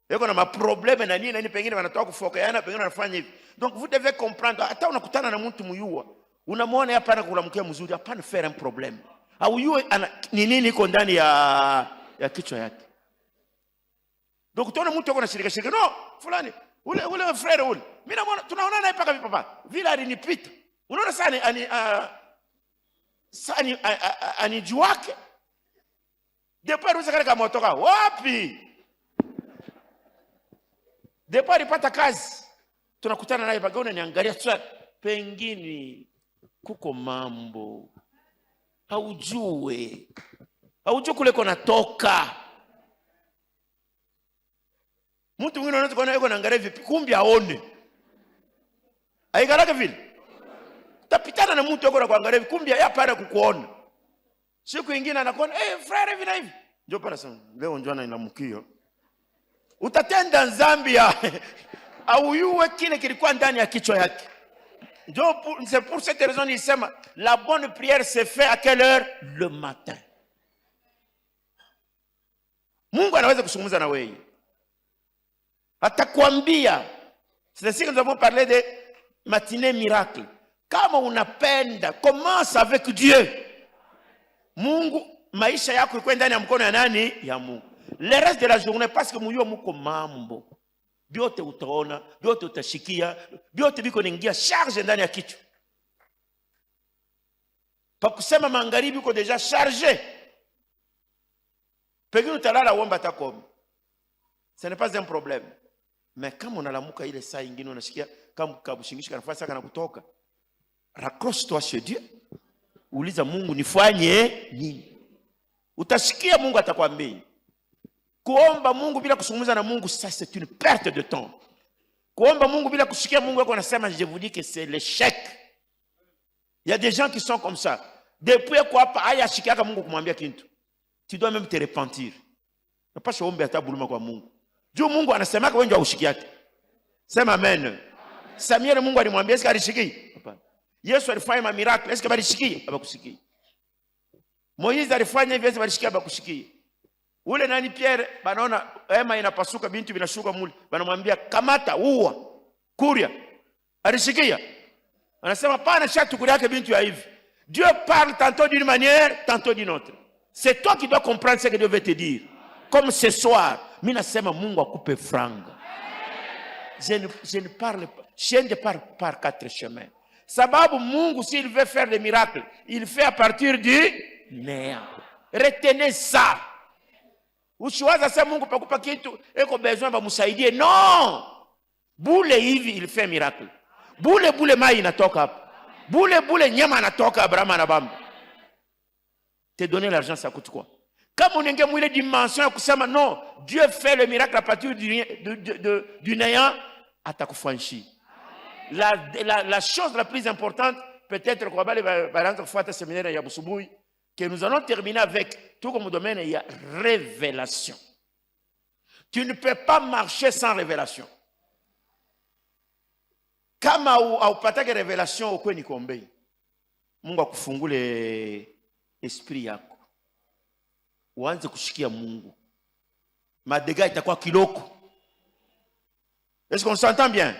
yako na maprobleme na nini pengine wanatoka kufoka yana pengine wanafanya hivi. Donc vous devez comprendre hata unakutana na mtu muyua unamwona hapa na kulamkia mzuri hapana faire un problème haujue ni nini iko ndani ya kichwa yake. Donc tuone mtu yuko na shirika no fulani ule frère ule mimi naona tunaona naye paka vipapa vile alinipita. Unaona sana anijuake depuis rusa kale kama motoka wapi depuis alipata kazi tunakutana naye paka unaniangalia tu pengine kuko mambo haujue kule kona toka. Mtu mwingine anaweza kuona yuko anaangalia vipi kumbe aone. Haikalaka vile. Utapitana na mtu yuko na kuangalia vipi kumbe yeye hapana kukuona. Siku nyingine anakuona frère hivi na hivi. Ndio pala sana. Leo njoo inamkio. Utatenda dhambi au yue kile kilikuwa ndani ya kichwa yake. C'est pour cette raison il sema la bonne prière se fait à quelle heure? Le matin. Mungu anaweza kuzungumza na wewe. Atakwambia. C'est ainsi que nous avons parlé de matinée miracle. Kama unapenda, commence avec Dieu. Mungu, maisha yako iko ndani ya mkono ya nani? Ya Mungu. Le reste de la journée, parce que muyua muko mambo. Biote utaona, biote utashikia, biote biko ningia charge ndani ya kichwa. Pa kusema magharibi uko deja chargé. Pengine utalala uomba takoma. Ce n'est pas un problème. Mais kama unalamuka ile saa nyingine unasikia kama kabushingisha nafasi yako na kutoka. Raccroche-toi chez Dieu. Uliza Mungu nifanye nini? Utasikia Mungu atakwambia. Kuomba Mungu bila kuzungumza na Mungu, ça c'est une perte de temps. Kuomba Mungu bila kusikia Mungu wako anasema, je vous dis que c'est l'échec. Il y a des gens qui sont comme ça. Depuis quoi hapa haya shikiaka Mungu kumwambia kitu. Tu dois même te repentir. Napasha ombe hata buluma kwa Mungu. Juu Mungu anasema kwa wengi ushikiake. Sema amen. Samuel Mungu alimwambia sika alishiki? Hapana. Yesu alifanya miracle, sika alishiki? Habakushiki. Moize alifanya hivyo, alishiki? Habakushiki. Ule nani Pierre banaona hema inapasuka bintu binashuka muli, banamwambia kamata uwa kuria, alishikia? Anasema pana shatu kuria yake bintu ya hivi. Dieu parle tantôt d'une manière, tantôt d'une autre. C'est toi qui dois comprendre ce que Dieu veut te dire. Comme ce soir, mimi nasema Mungu akupe franga. Je ne parle pas, je ne parle par quatre chemins. Sababu Mungu s'il veut faire des miracles, il fait à partir du néant. Retenez ça. Usiwaza sema Mungu pakupa kitu eko besoin ba musaidie. Non. Bule hivi il fait miracle. Bule mai inatoka hapa. Bule nyama anatoka Abraham anabamba. Te donner l'argent ça coûte quoi? Comme on est mwile dimension kusema non, Dieu fait le miracle à partir du néant, atakufanshi. La chose la plus importante peut-être kwa bale baranza kufuata séminaire ya Busubuhi que nous allons terminer avec tout comme domaine, il y a révélation. Tu ne peux pas marcher sans révélation. Kama haupatake révélation ukwe ni kombe. Mungu akufungule esprit yako. Uanze kushikia Mungu. Madega itakuwa kiloko. Est-ce qu'on s'entend bien?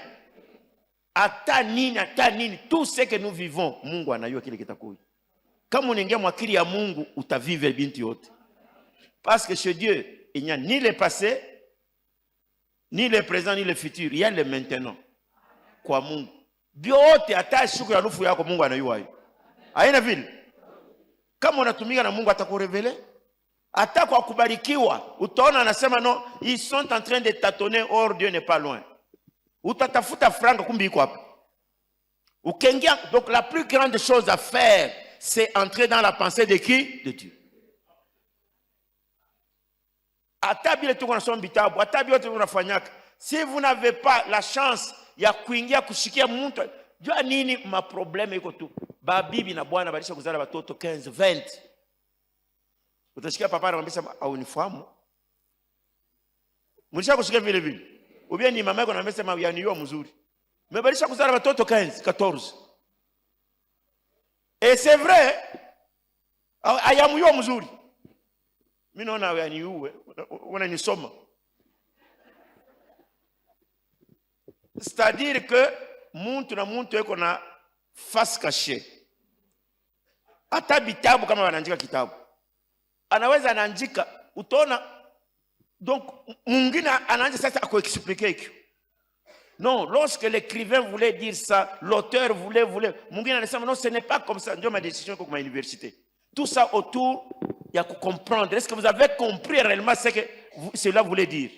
Ata nini, tout ce que nous vivons, Mungu anayua kile kitakuwa. Kama unaingia mwakili ya Mungu utavive binti yote. Parce que chez Dieu, il n'y a ni le passé, ni le présent, ni le futur. Il y a le maintenant. Kwa Mungu. Biote hata shuku ya rufu yako Mungu anayua hiyo. Haina vile. Kama unatumika na Mungu atakurevele. Hata kwa kubarikiwa, utaona anasema non, ils sont en train de tâtonner, or Dieu n'est pas loin. Utatafuta franga kumbi iko hapa. Ukengia, donc la plus grande chose à faire, c'est entrer dans la pensée de qui? De Dieu. Si vous n'avez pas la chance ya kuingia kushikia mtu, jua nini ma problème iko tu. Babibi na bwana balisha kuzala watoto 15, 20. Utashikia papa anamwambia au nifahamu? Mlisha kushikia vile vile. Ubia ni mama yako anamwambia yaniyo mzuri. Mmebalisha kuzala watoto 15, 14. Et c'est vrai, ayamuyo mzuri. Mimi naona yaniuwe, unanisoma. C'est-à-dire que muntu na muntu eko na face cachée. Hata vitabu kama wanaandika kitabu, anaweza anaandika, utaona donc mwingine anaanza sasa akuexpliquer hiki. Non, lorsque l'écrivain voulait dire ça, l'auteur voulait, mwingine anasema non, ce n'est pas comme ça. Ndio ma décision kwa université. Tout ça autour, il y a que comprendre. Est-ce que vous avez compris réellement ce que cela voulait dire?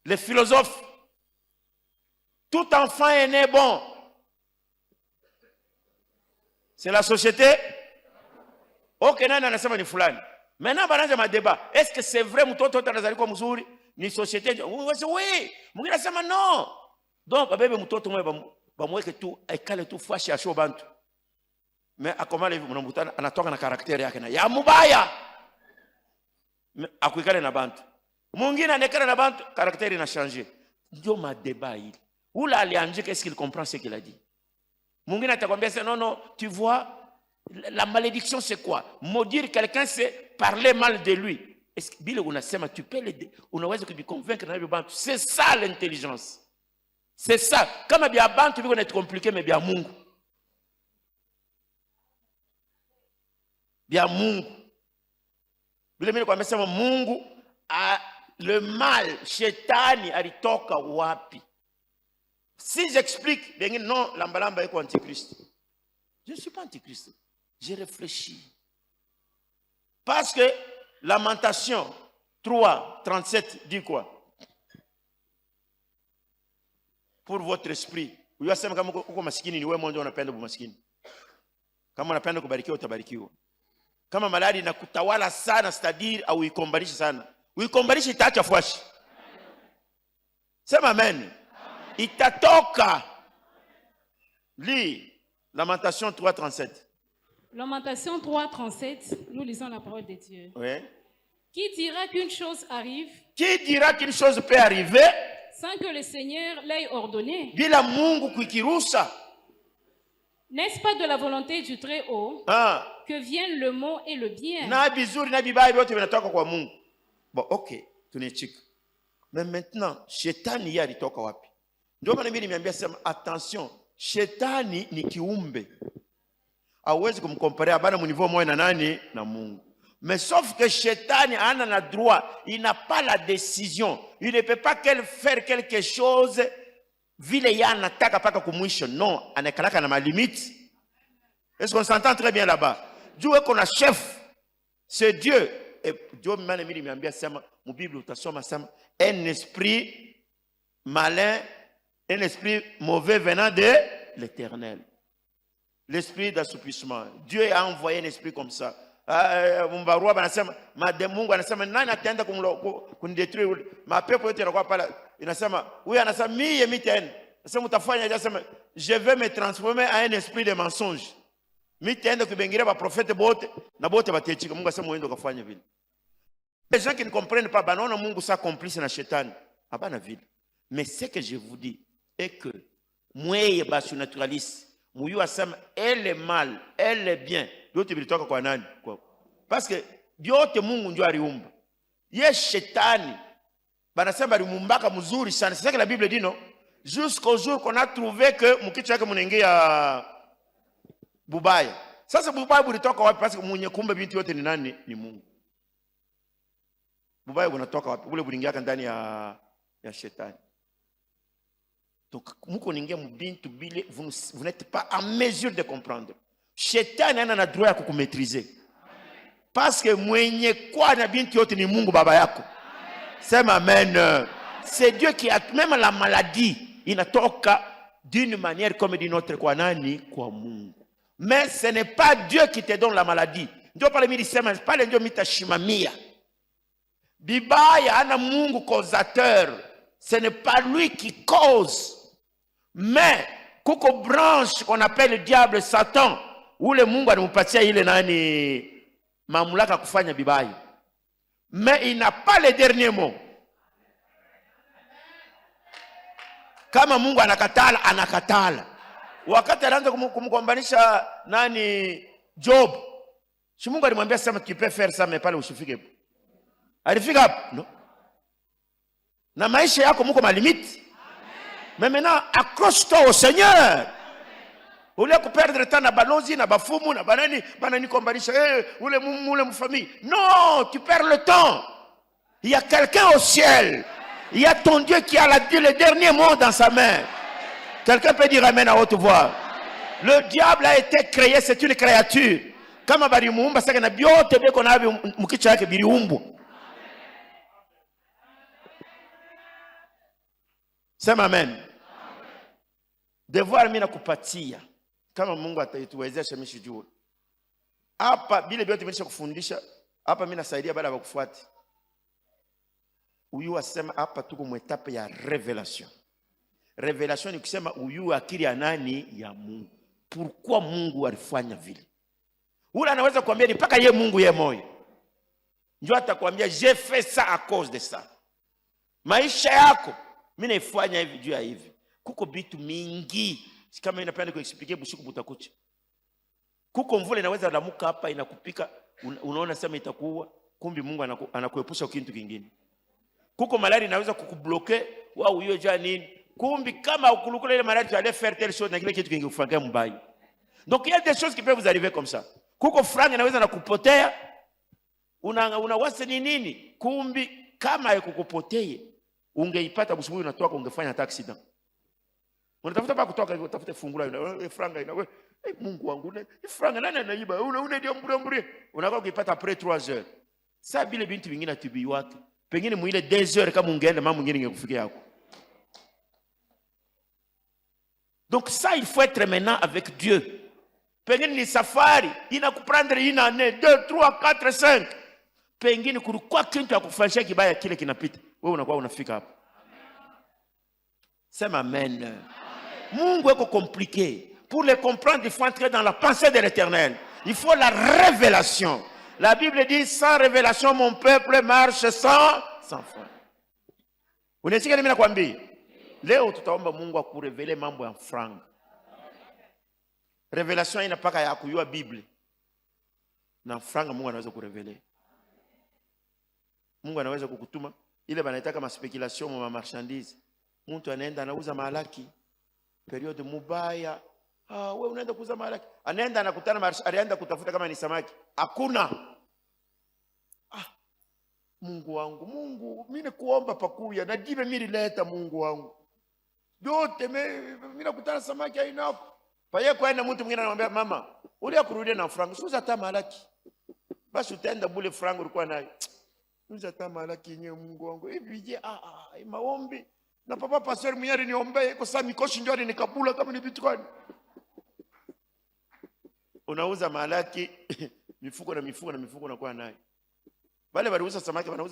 Les philosophes, tout enfant est né bon. C'est la société. Ok, nani anasema ni fulani. Maintenant, banaanza ma débat. Est-ce que c'est vrai mtoto atazalikuwa mzuri? Ni société. Oui. Mwingine anasema non. Donc babebe mtoto mmoja bamweke tu aikale tu fashi ya show bantu. Mais akomale hivi mnamutana anatoka na karakteri yake na ya mubaya. Akuikale na bantu. Mwingine anekana na bantu, karakteri ina changer. Ndio ma débat hili. Ula aliandika, est-ce qu'il comprend ce qu'il a dit? Mwingine atakwambia non, tu vois, la malédiction c'est quoi? Maudire quelqu'un c'est parler mal de lui. Est-ce que bile unasema tu peux l'aider? Unaweza kujiconvaincre na bantu. C'est ça l'intelligence. C'est ça. Kama bia bantu biko na compliqué mais bia Mungu. Bia Mungu. Bile mimi kwa mesema Mungu le mal, shetani alitoka wapi? Si j'explique, non, l'ambalamba est antichrist. Je ne suis pas antichrist. J'ai réfléchi. Parce que Lamentation 3, 37 dit quoi? Pour votre esprit. Uyasema kama uko maskini ni wewe mmoja unapenda bumaskini. Kama unapenda kubarikiwa utabarikiwa. Kama maladi inakutawala sana, c'est-à-dire au ikombarishi sana. Uikombarishi itaacha fuashi. Sema amen. Itatoka. Lis Lamentation 3, 37. Lamentation 3, 37, nous lisons la parole de Dieu. Oui. Qui dira qu'une chose arrive? Qui dira qu'une chose peut arriver? Sans que le Seigneur l'ait ordonné. Bila Mungu kuikiruhusa. N'est-ce pas de la volonté du Très-Haut que viennent le mot et le bien? Na bizuri na bibaya vyote vinatoka kwa Mungu. Bon, ok, tunachika. Mais maintenant, shetani yeye alitoka wapi? Ndio maana mimi nimeambia sema attention, shetani ni kiumbe. Hauwezi kumkomparea bana mu niveau moja na nani? Na Mungu. Mais sauf que shetani ana na droit, il n'a pas la décision. Il ne peut pas faire quelque chose vile ya anataka paka kumwisho. Non, anakalaka na malimite. Est-ce qu'on s'entend très bien là-bas? Dieu qu'on a chef, c'est Dieu. Et Dieu m'a dit, il sema, mon Bible utasoma sema, un esprit malin, un esprit mauvais venant de l'Éternel. L'esprit d'assoupissement. Dieu a envoyé un esprit comme ça. Mbarua banasema, Mungu anasema nani ataenda kunidetruire? Mapepo yote yanakuwa pale. Inasema, huyu anasema mie mitenda. Anasema utafanya anasema je vais me transformer en un esprit de mensonge. Mitenda kubengira ba prophète bote na bote batechika. Mungu asema uende ukafanya vile. Les gens qui ne comprennent pas, banona Mungu sa complice na shetani. Abana vile. Mais ce que je vous dis est que mweye ba naturaliste, muyu asema elle est mal, elle est bien. Yote bilitoka kwa nani? Parce que yote Mungu ndio aliumba. Ye shetani banasema alimumbaka mzuri sana. C'est ça que la Bible dit, non? Jusqu'au jour qu'on a trouvé que mukichwa yake munengia bubaya. Sasa bubaya bulitoka wapi? Parce que mwenye kumbe binti yote ni nani? Ni Mungu. Bubaya bunatoka wapi? Ule bulingia ndani ya shetani. Donc muko ningia mbintu bile, vous n'êtes pas en mesure de comprendre. Shetani ana na droit ya kukumaîtriser. Parce que mwenye kwa na binti yote ni Mungu baba yako. Sema amen. C'est Dieu qui a même la maladie inatoka d'une manière comme d'une autre kwa nani? Kwa Mungu. Mais ce n'est pas Dieu qui te donne la maladie. Ndio pale mimi nisema pale ndio mitashimamia. Bibaya ana Mungu causateur. Ce n'est pas lui qui cause. Mais kuko branche qu'on appelle le diable Satan, ule Mungu anampatia ile nani mamlaka kufanya bibaya. Mais il n'a pas le dernier mot. Kama Mungu anakatala, anakatala. Wakati anaanza kumgombanisha nani Job, si Mungu alimwambia sema tu peux faire ça mais pale usifike. Alifika hapo? No. Na maisha yako muko malimiti. Mais maintenant accroche-toi au Seigneur. Ule kuperdre temps na balozi na bafumu na banani kombanisha ule mfamille. Non, tu perds le temps. Il y a quelqu'un au ciel. Il y a ton Dieu qui a le dernier mot dans sa main. Quelqu'un peut dire amen à haute voix. Le diable a été créé, c'est une créature. Kama bari muumba saka na byote beko na mukicha yake biriumbu. Sema amen. Devoir mimi nakupatia kama Mungu atatuwezesha mishijua. Hapa bile byote nimesha kufundisha, hapa mimi nasaidia baada ya kufuata. Uyu asema hapa tuko mwetape ya revelation. Revelation ni kusema uyu akili ya nani? Ya Mungu. Pourquoi Mungu alifanya vile? Ule anaweza kuambia ni paka ye Mungu ye moyo. Njoo atakwambia j'ai fait ça à cause de ça. Maisha yako mimi naifanya hivi juu ya hivi. Kuko bitu mingi. Kama inapenda kuexplique bushiku butakucha. Kuko mvule inaweza lamuka hapa inakupika, unaona sema itakuwa, kumbi Mungu anakuepusha kitu kingine. Kuko malari inaweza kukubloke, wao hiyo jua nini? Kumbi kama ukulukula ile malari tu allait faire telle chose na kile kitu kingekufangia mbaya. Donc il y a des choses qui peuvent vous arriver comme ça. Kuko franga inaweza nakupotea, unawasa ni nini? Kumbi kama haikukupotee, ungeipata busubuhi unatoka ungefanya hata accident. Unatafuta pa kutoka utafuta fungula franga ina Mungu wangu franga nani anaiba ndio mbure unakao ukipata après 3 heures. Sasa bile bintu vingine atibi wake pengine muile 2 heures kama ungeenda mama mwingine ingekufikia yako. Donc ça il faut être maintenant avec Dieu. Pengine ni safari inakuprendre une année 2 3 4 5. Pengine kulikuwa kitu ya kufanyia kibaya kile kinapita. Wewe unakuwa unafika hapo. Sema amen. Mungu est compliqué. Pour le comprendre, il faut entrer dans la pensée de l'Éternel. Il faut la révélation. La Bible dit, sans révélation, mon peuple marche sans foi. Unasikia nini nakwambia? Leo tutaomba Mungu akurevele mambo ya franga. Revelation ina paka ya kujua Biblia. Na franga Mungu anaweza kurevele. Mungu anaweza kukutuma ile banaitaka ma speculation ma marchandise. Mtu anaenda anauza malaki periode mubaya. Wewe unaenda kuuza malaki. Anaenda anakutana alienda kutafuta kama ni samaki. Hakuna. Mungu wangu, Mungu, mimi nakuomba pakuya na jibe mimi nileta Mungu wangu. Yote mimi nakutana samaki hainako. Paye kwenda mtu mwingine anamwambia mama, ule akurudia na franga, usiuza hata malaki. Basi utaenda bule franga ulikuwa nayo. Usiuza hata malaki yenyewe Mungu wangu. Hivi je, maombi na papa pastor mwenyewe niombee kwa sababu mikoshi ndio nikabula kama ni vitu gani. Unauza malaki mifuko na mifuko unakuwa nayo. Wale wanauza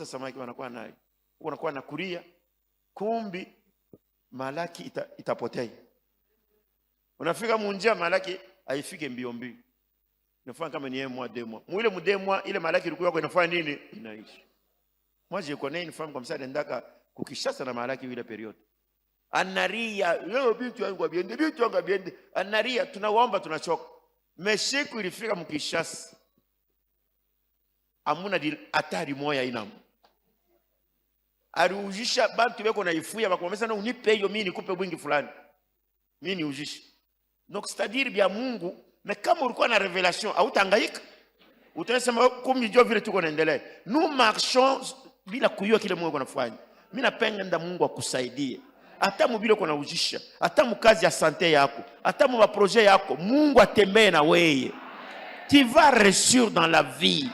samaki wanakuwa nayo. Unakuwa na kuria kumbi malaki itapotea. Unafika munjia malaki haifike mbio. Inafanya kama ni mois 2 mois. Mwile mudemwa ile malaki ilikuwa yako inafanya nini? Inaishi. Moi je connais une femme comme ça ndaka kukishasa na malaki ile period. Anaria, leo bintu yangu biende. Anaria tunaomba tunachoka. Meshiku ilifika mkishasa. Amuna hatari moya inamu. Aliujisha bantu weko na ifuya bakomesa na unipe hiyo mimi nikupe bwingi fulani. Mimi niujisha. Donc c'est-à-dire bien Mungu, mais kama ulikuwa na révélation, hautahangaika. Utasema kumi jo vile tuko naendelea. Nous marchons bila kujua kile Mungu anafanya. Mimi napenda Mungu akusaidie. Hata mubile uko naujisha, hata mukazi ya sante yako, hata mu projet yako, Mungu atembee na wewe. Tu vas réussir dans la vie.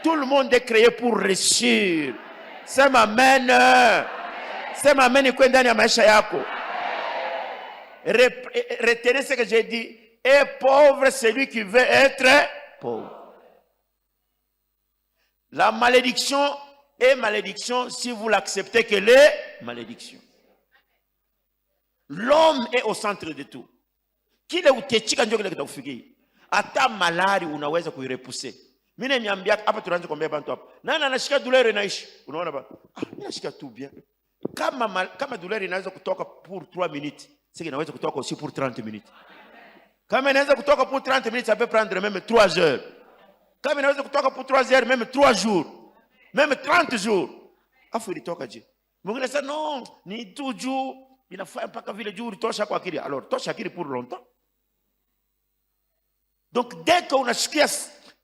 Tout le monde est créé pour réussir. Sema amen. Sema amen kwa ndani ya maisha yako. Retenez ce que j'ai dit. Est pauvre celui qui veut être pauvre. La malédiction est malédiction si vous l'acceptez qu'elle est malédiction. L'homme est au centre de tout. Kile utechika ndio kile kitakufikia. Hata malari unaweza kuirepousser. Mimi niambia hapa tunaanza kuambia bantu hapa. Nani anashika douleur inaishi? Unaona ba? Mimi nashika tu bien. Kama douleur inaweza kutoka pour 3 minutes, c'est que inaweza kutoka aussi pour 30 minutes. Kama inaweza kutoka pour 30 minutes, ça peut prendre même 3 heures. Kama inaweza kutoka pour 3 heures, même 3 jours. Même 30 jours. Afu ilitoka je. Mwingine sasa non, ni tu juu inafanya mpaka vile juu litosha kwa akili. Alors, tosha akili pour longtemps. Donc dès que unasikia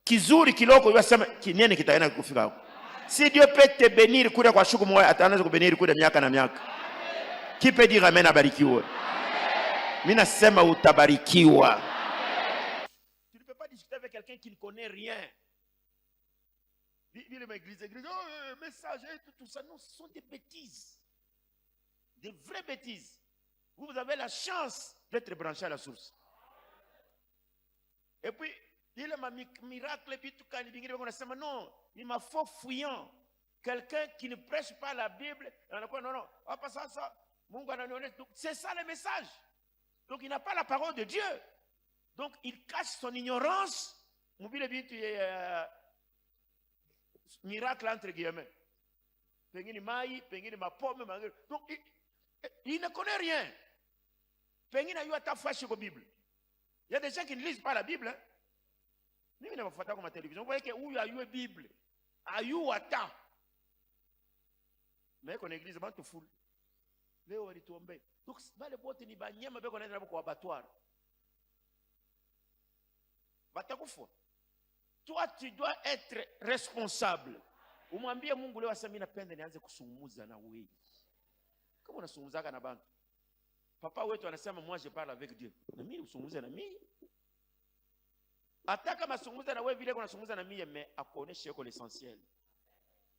kizuri kiloko unasema kinene kitaenda kufika hapo. Si Dieu peut te bénir kule kwa shuku moja ataanza kubénir kule miaka na miaka. Qui peut dire amen abarikiwe? Mimi nasema utabarikiwa. Tu ne peux pas discuter avec quelqu'un qui ne connaît rien. Viens l'église, oh, message, tout ça, non, ce sont des bêtises. Des vraies bêtises. Vous avez la chance d'être branché à la source. Et puis, il y a un miracle, puis tout quand il dit, non, il m'a faux fouillant. Quelqu'un qui ne prêche pas la Bible, non, pas ça. C'est ça le message. Donc, il n'a pas la parole de Dieu. Donc, il cache son ignorance. Miracle entre guillemets. Donc, il ne connaît rien. Il y a des gens qui ne lisent pas la Bible. Hein? Vous voyez que où il y a eu la Bible, mais qu'on église pas tout full. Donc, les potes ni banyama be connaître beaucoup abattoir. Toi, tu dois être responsable. Umwambie Mungu leo sasa mimi napenda nianze kusungumuza na wewe. Kama unasungumuzaka na bantu. Papa wetu anasema moi je parle avec Dieu. Na mimi usungumuze na mimi. Hata kama sungumuza na wewe vile unasungumuza na mimi mais akuoneshe yako l'essentiel.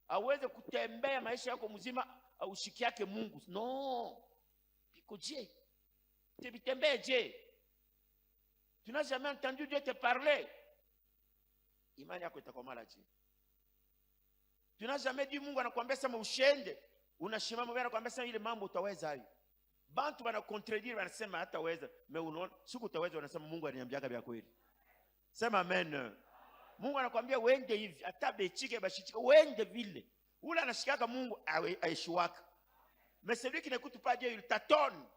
Aweze kutembea maisha yako mzima aushiki yake Mungu. Non. Piko Dieu. Tembee Dieu. Tu n'as jamais entendu Dieu te parler. Imani yako itakuwa malaji. Tu n'as jamais dit Mungu anakuambia sema ushende, unashimama wewe anakuambia sema ile mambo utaweza hayo. Bantu wana contredire wanasema hataweza, mais unaona siku utaweza wanasema Mungu ananiambiaga vya kweli. Sema amen. Mungu anakuambia uende hivi, hata bechike bashichike uende vile. Ule anashikaka Mungu aishiwaka. Mais celui qui n'écoute pas Dieu, il tâtonne.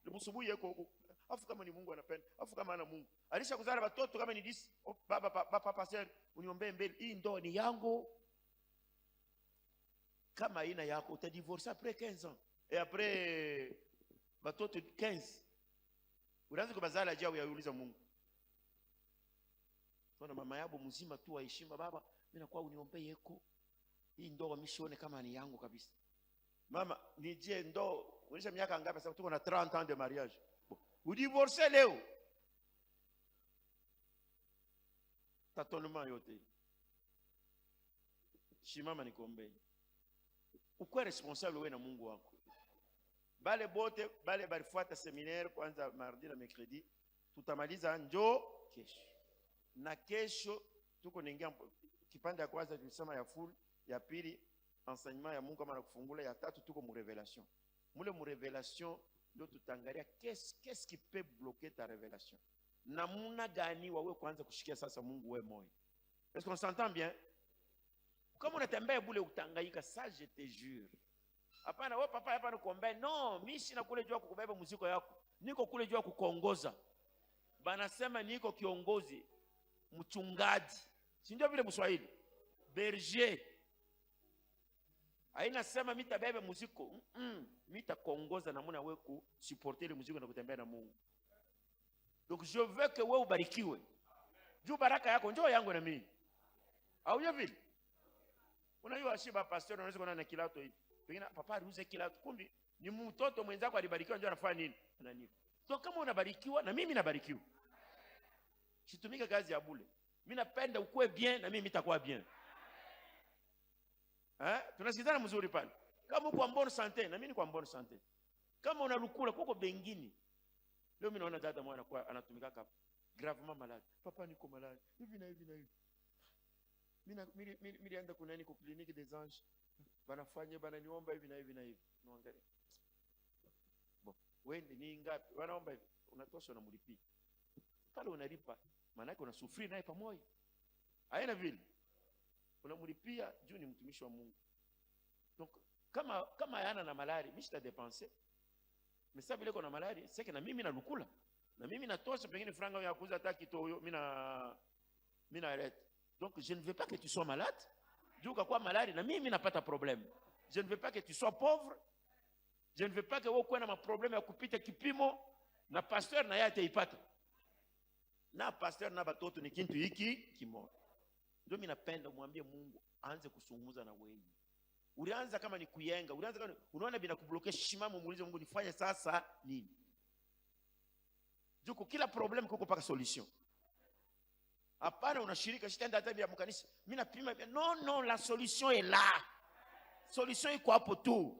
Le busubuhi yako afu kama ni Mungu anapenda, afu kama ana Mungu. Alisha kuzala watoto kama ni 10, baba pastor, uniombee mbele. Hii ndoa ni yangu. Kama ina yako uta divorcer après 15 ans. Et après watoto 15. Unaanza kubazala jao yauliza Mungu. Tuna mama yabo mzima tu heshima baba, mimi nakuwa uniombee yeko. Hii ndoa misione kama ni yangu kabisa. Mama, nije ndoa, unisha miaka ngapi sasa tuko na 30 ans de mariage. Vous divorcez leo. Tatonement yote. Shimama nikombe. Ukwe responsable wewe na Mungu wako. Bale bote, bale balifuata seminaire kwanza mardi na mercredi, tutamaliza njoo kesho. Na kesho tuko ningia kipande ya kwanza tulisema ya full, ya pili enseignement ya Mungu kama nakufungula, ya tatu tuko mu révélation. Mule mu révélation ndio tutangalia qu'est-ce qui peut bloquer ta révélation. Namuna gani wawe kwanza kushikia sasa Mungu wewe moyo. Est-ce qu'on s'entend bien? Kama unatembea bule utangaika, ça je te jure. Hapana wewe papa hapana kuombe. Non, mimi sina kule jua kukubeba muziko yako. Niko kule jua kukuongoza. Banasema niko kiongozi, mchungaji. Si ndio vile Mswahili? Berger. Haina sema mimi tabebe muziko. Mimi takuongoza namna wewe ku supporter ile muziko na kutembea na Mungu. Donc je veux que wewe ubarikiwe. Juu baraka yako njoo yangu na mimi. Au vile? Unajua shiba pastor unaweza kuona na kilato hivi. Pengine papa aliuze kilato, kumbi ni mtoto mwenzako alibarikiwa njoo anafanya nini? Ananipa. So kama unabarikiwa na mimi nabarikiwa. Situmike kazi ya bure. Mimi napenda ukue bien na mimi nitakuwa bien. Tunasikizana mzuri pale. Kama uko en bonne santé na mimi niko en bonne santé. Kama unarukula kuko bengine. Leo mimi naona dada mwana kwa anatumika hapa. Gravement malade. Papa niko malade. Hivi na hivi na hivi. Mimi nilienda kunani kwa clinique des anges. Banafanya bananiomba hivi na hivi na hivi. Naangalia. Bon, wewe ni ngapi? Wanaomba hivi. Unatosha na mlipi. Pale unalipa, maana yake unasufiri naye pamoja. Haina vile. Unamlipia juu ni mtumishi wa Mungu. Donc kama yana na malari, mimi sita dépenser. Mais ça vile kuna malari, c'est que na mimi nalukula. Na mimi natosha pengine franga ya kuuza hata kitoyo, mimi na arrête. Donc je ne veux pas que tu sois malade. Juu kwa malari na mimi napata problème. Je ne veux pas que tu sois pauvre. Je ne veux pas que wewe uwe na problème ya kupita kipimo na pasteur na yeye ataipata. na pastor na batoto ni kintu hiki kimoja. Ndio mimi napenda mwambie Mungu aanze kusungumuza na wewe. Ulianza kama ni kuyenga, ulianza kama unaona bila kubloke, shimama muulize Mungu nifanye sasa nini? Juko kila problem kuko paka solution. Hapana unashirika shitenda hata bila mkanisa. Mimi napima non, la solution est là. Solution iko hapo tu.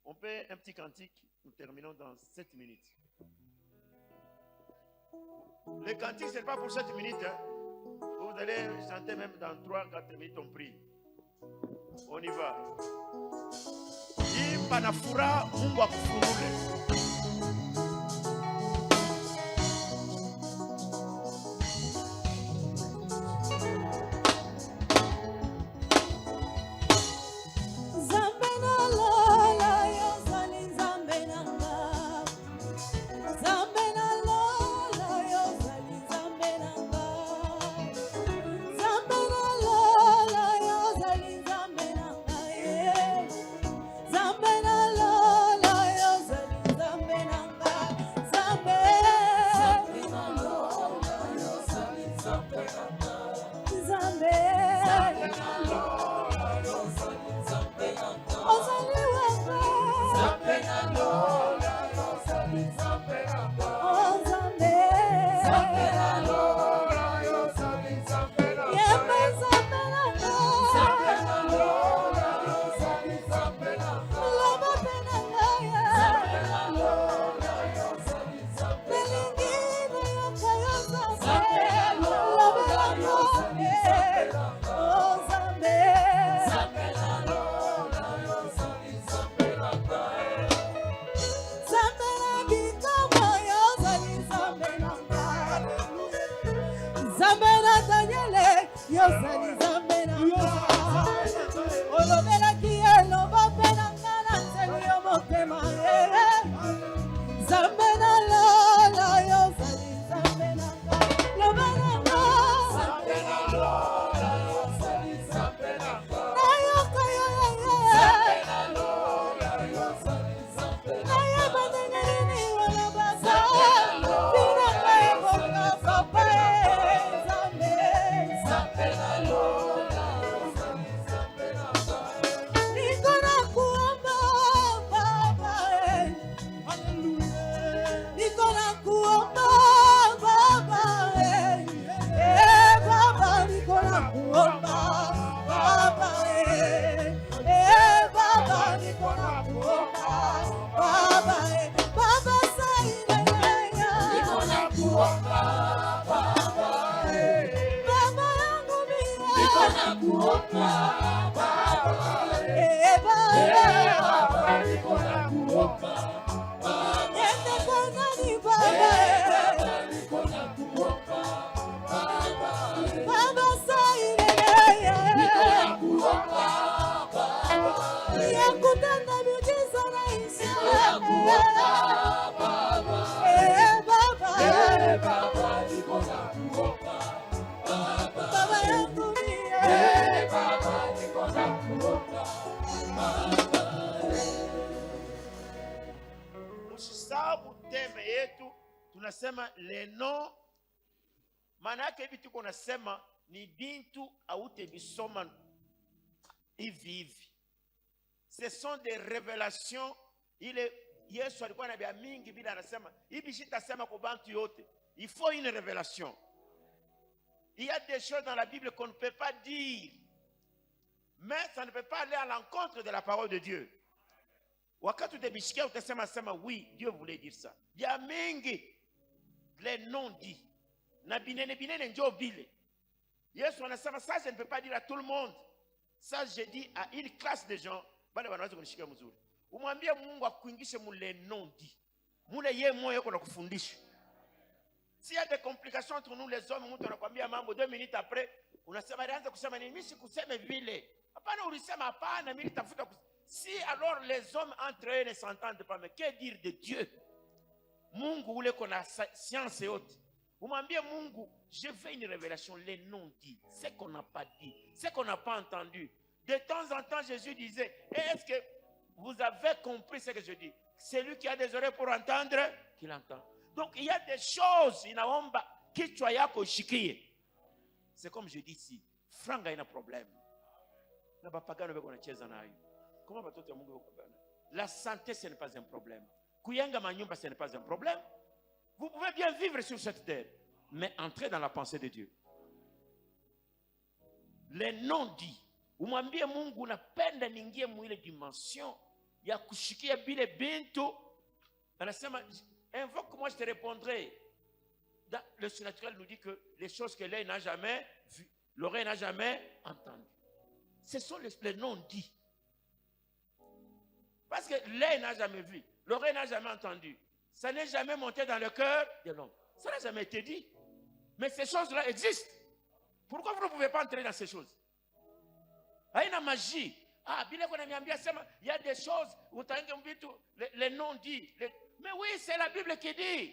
On fait un petit cantique, nous terminons dans 7 minutes. Le cantique, ce n'est pas pour 7 minutes. Hein. Vous allez chanter même dans 3-4 minutes, on prie. On y va. Imba na furaha, Mungu akufunule. Tunasema le nom, maana yake hivi tuko nasema ni bintu aute bisoma hivi hivi. Ce sont des révélations. Ile Yesu alikuwa anabia mingi bila anasema hivi sitasema kwa bantu yote. Il faut une révélation. Il y a des choses dans la Bible qu'on ne peut pas dire. Mais ça ne peut pas aller à l'encontre de la parole de Dieu. Wakati utebishikia utasema oui, Dieu voulait dire ça. Il y a mingi les non dits. Na binene njo bile. Yesu anasema ça je ne peux pas dire à tout le monde. Ça je dis à une classe de gens. Bale wanaweza kunishikia mzuri. Umwambie Mungu akuingishe mule non dits. Mule ye moyo yako na kufundisha. S'il y a des complications entre nous les hommes, mtu anakuambia mambo 2 minutes après, unasema alianza kusema nini? Mimi sikuseme vile. Hapana ulisema hapana, mimi nitafuta. Si alors les hommes entre eux ne s'entendent pas, mais que dire de Dieu? Mungu ule kona science yote. Umwambie Mungu, je veux une révélation, les non-dits, ce qu'on n'a pas dit, ce qu'on n'a pas entendu. De temps en temps, Jésus disait, est-ce que vous avez compris ce que je dis? Celui qui a des oreilles pour entendre, qu'il entend. Donc il y a des choses inaomba kichwa yako ishikie. C'est comme je dis ici, franga ina problème. Na bapagano beko nacheza nayo. Comment batoto ya Mungu beko bana? La santé ce n'est pas un problème. Kuyenga manyumba ce n'est pas un problème. Vous pouvez bien vivre sur cette terre, mais entrez dans la pensée de Dieu. Les non-dits. Umwambie Mungu unapenda niingie mwile dimension ya kushikia bile bintu. Anasema invoque-moi, je te répondrai. Dans le surnaturel nous dit que les choses que l'œil n'a jamais vues, l'oreille n'a jamais entendues. Ce sont les non-dits. Parce que l'œil n'a jamais vu, l'oreille n'a jamais entendu. Ça n'est jamais monté dans le cœur de l'homme. Ça n'a jamais été dit. Mais ces choses-là existent. Pourquoi vous ne pouvez pas entrer dans ces choses? Haina magie. Il y a des choses où les non-dits. Mais oui, c'est la Bible qui dit.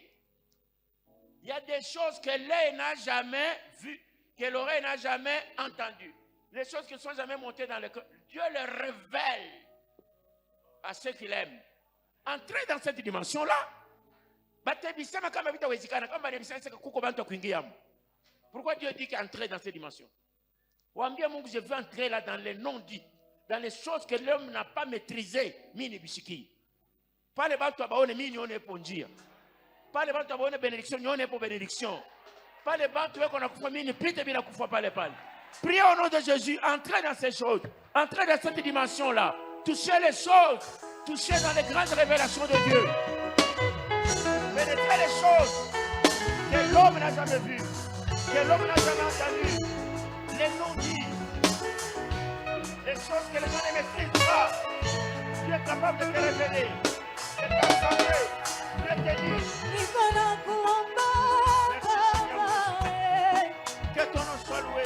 Il y a des choses que l'œil n'a jamais vues, que l'oreille n'a jamais entendues. Les choses qui ne sont jamais montées dans le cœur. Dieu les révèle à ceux qui l'aiment. Entrez dans cette dimension-là. Pourquoi Dieu dit qu'entrer dans cette dimension? Je veux entrer là dans les non-dits, dans les choses que l'homme n'a pas maîtrisées. Pas les banques à mini on est pour dire. Pas les banques à bénédiction, on est pour bénédiction. Pas les banques qu'on a fait mini, plus de bien à pas les balles. Priez au nom de Jésus, entrez dans ces choses, entrez dans cette dimension-là. Touchez les choses, touchez dans les grandes révélations de Dieu. Pénétrez les choses que l'homme n'a jamais vues, que l'homme n'a jamais entendues. Les non-dits, les choses que les gens ne maîtrisent pas. Dieu est capable de te révéler. C'est ta santé. Dieu te dit. Que ton nom soit loué.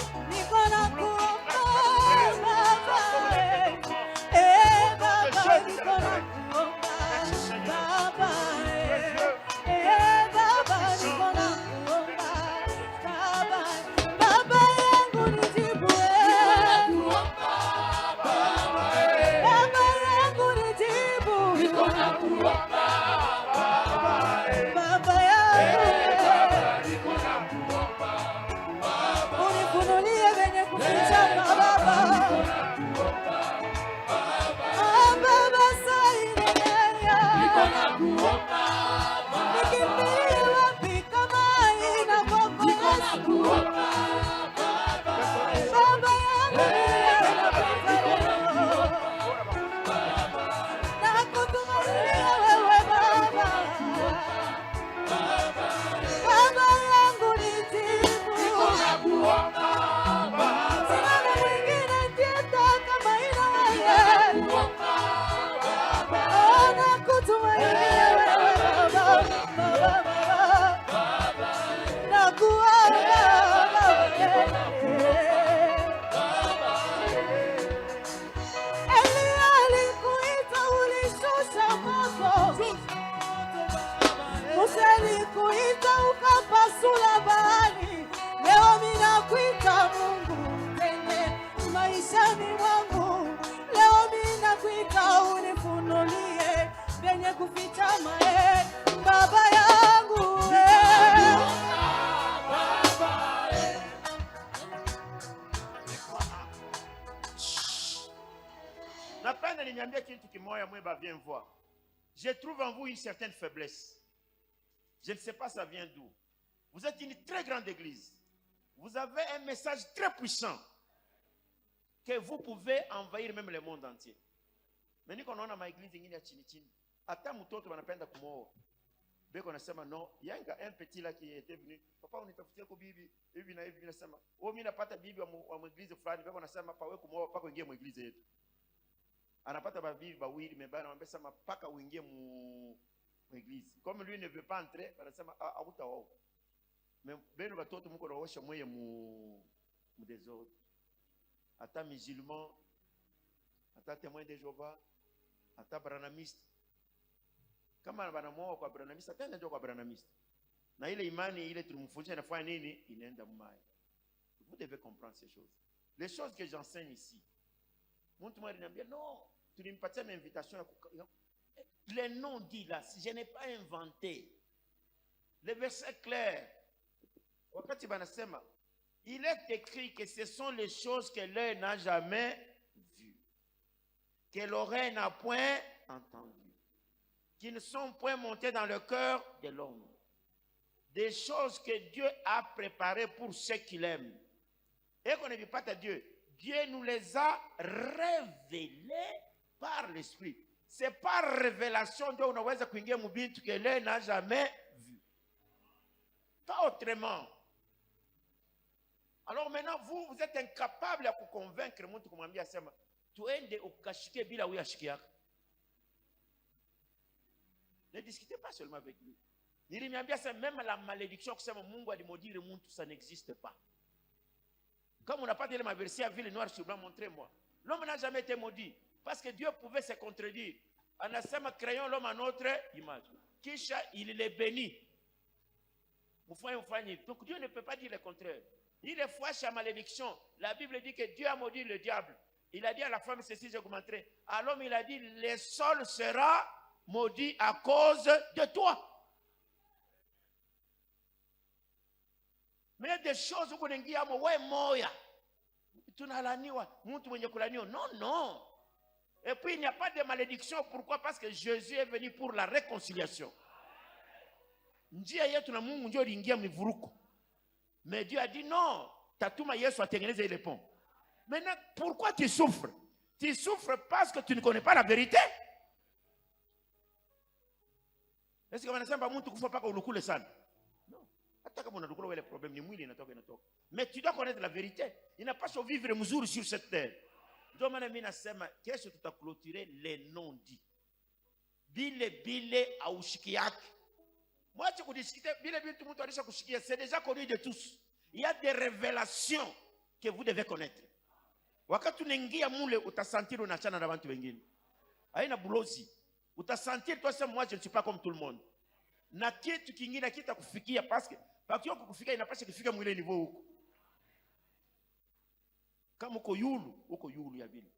Je trouve en vous une certaine faiblesse. Je ne sais pas ça vient d'où. Vous êtes une très grande église. Vous avez un message très puissant que vous pouvez envahir même le monde entier. Mais nous on a ma église ingine ya chini chini. Hata mtoto wanapenda kumooa. Beko nasema non, il y a un petit là qui était venu. Papa unitafutia kwa bibi hivi na hivi nasema, "Oh mimi napata bibi wa église fulani." Beko nasema pa wewe kumooa pako ingie mu église yetu. Anapata babibi bawili mbana anamwambia sema paka uingie mu église. Comme lui ne veut pas entrer, anasema hautaoa. Mais beno batoto mko naosha moye mu désordre. Ata musulman, ata témoin de Jéhovah, ata branamiste. Kama banamuoa kwa branamiste, atenda ndio kwa branamiste. Na ile imani ile tulimfundisha inafanya nini? Inaenda mbaya. Vous devez comprendre ces choses. Les choses que j'enseigne ici. Mtu mmoja ananiambia non, tulimpatia invitation ya les noms dits là, je n'ai pas inventé. Le verset clair. Wakati banasema, il est écrit que ce sont les choses que l'œil n'a jamais vues, que l'oreille n'a point entendues, qui ne sont point montées dans le cœur de l'homme. Des choses que Dieu a préparées pour ceux qui l'aiment. Et qu'on ne vit pas à Dieu. Dieu nous les a révélées par l'Esprit. C'est par révélation Dieu unaweza kuingia mubintu que l'œil n'a jamais vu. Pas autrement. Alors maintenant, vous êtes incapable de vous convaincre mtu kumwambia sema tuende ukashike bila huyu ashikiaka. Ne discutez pas seulement avec lui. Nilimiambia sema même la malédiction kusema Mungu alimodire mtu ça n'existe pas. Comme on n'a pas dit ma version à ville noire sur blanc, montrez-moi. L'homme n'a jamais été maudit parce que Dieu pouvait se contredire. Anasema créons l'homme à notre image. Kisha il les bénit. Donc Dieu ne peut pas dire le contraire. Il est fois à malédiction. La Bible dit que Dieu a maudit le diable. Il a dit à la femme, ceci, je vous montrerai. À l'homme, il a dit, le sol sera maudit à cause de toi. Mais il y a des choses où on dit, ouais, moya. Tunalaniwa, mtu mwenye kulaniwa. Non, non. Et puis, il n'y a pas de malédiction. Pourquoi? Parce que Jésus est venu pour la réconciliation. Njia yetu na Mungu ndio iliingia mivuruko. Mais Dieu a dit non, tatuma Yesu atengeneze ile pont. Maintenant, pourquoi tu souffres? Tu souffres parce que tu ne connais pas la vérité. Est-ce que wanasema mtu kufa paka ulukule sana? Non. Hata kama unadukula wale problème ni mwili inatoka. Mais tu dois connaître la vérité. Il n'a pas vivre mzuri sur cette terre. Ndio maana mimi nasema kesho tutakloturer les non-dits. Bile aushiki yake. Moi, tu peux discuter, c'est déjà connu de tous. Il y a des révélations que vous devez connaître. Wakati unaingia mule utasentir unachana na watu wengine. Haina bulozi. Utasentir toi moi je ne suis pas comme tout le monde. Na kitu kingine kitakufikia parce que pakio kukufikia inapaswa kufika mwile niveau huko. Kama uko yulu ya vile.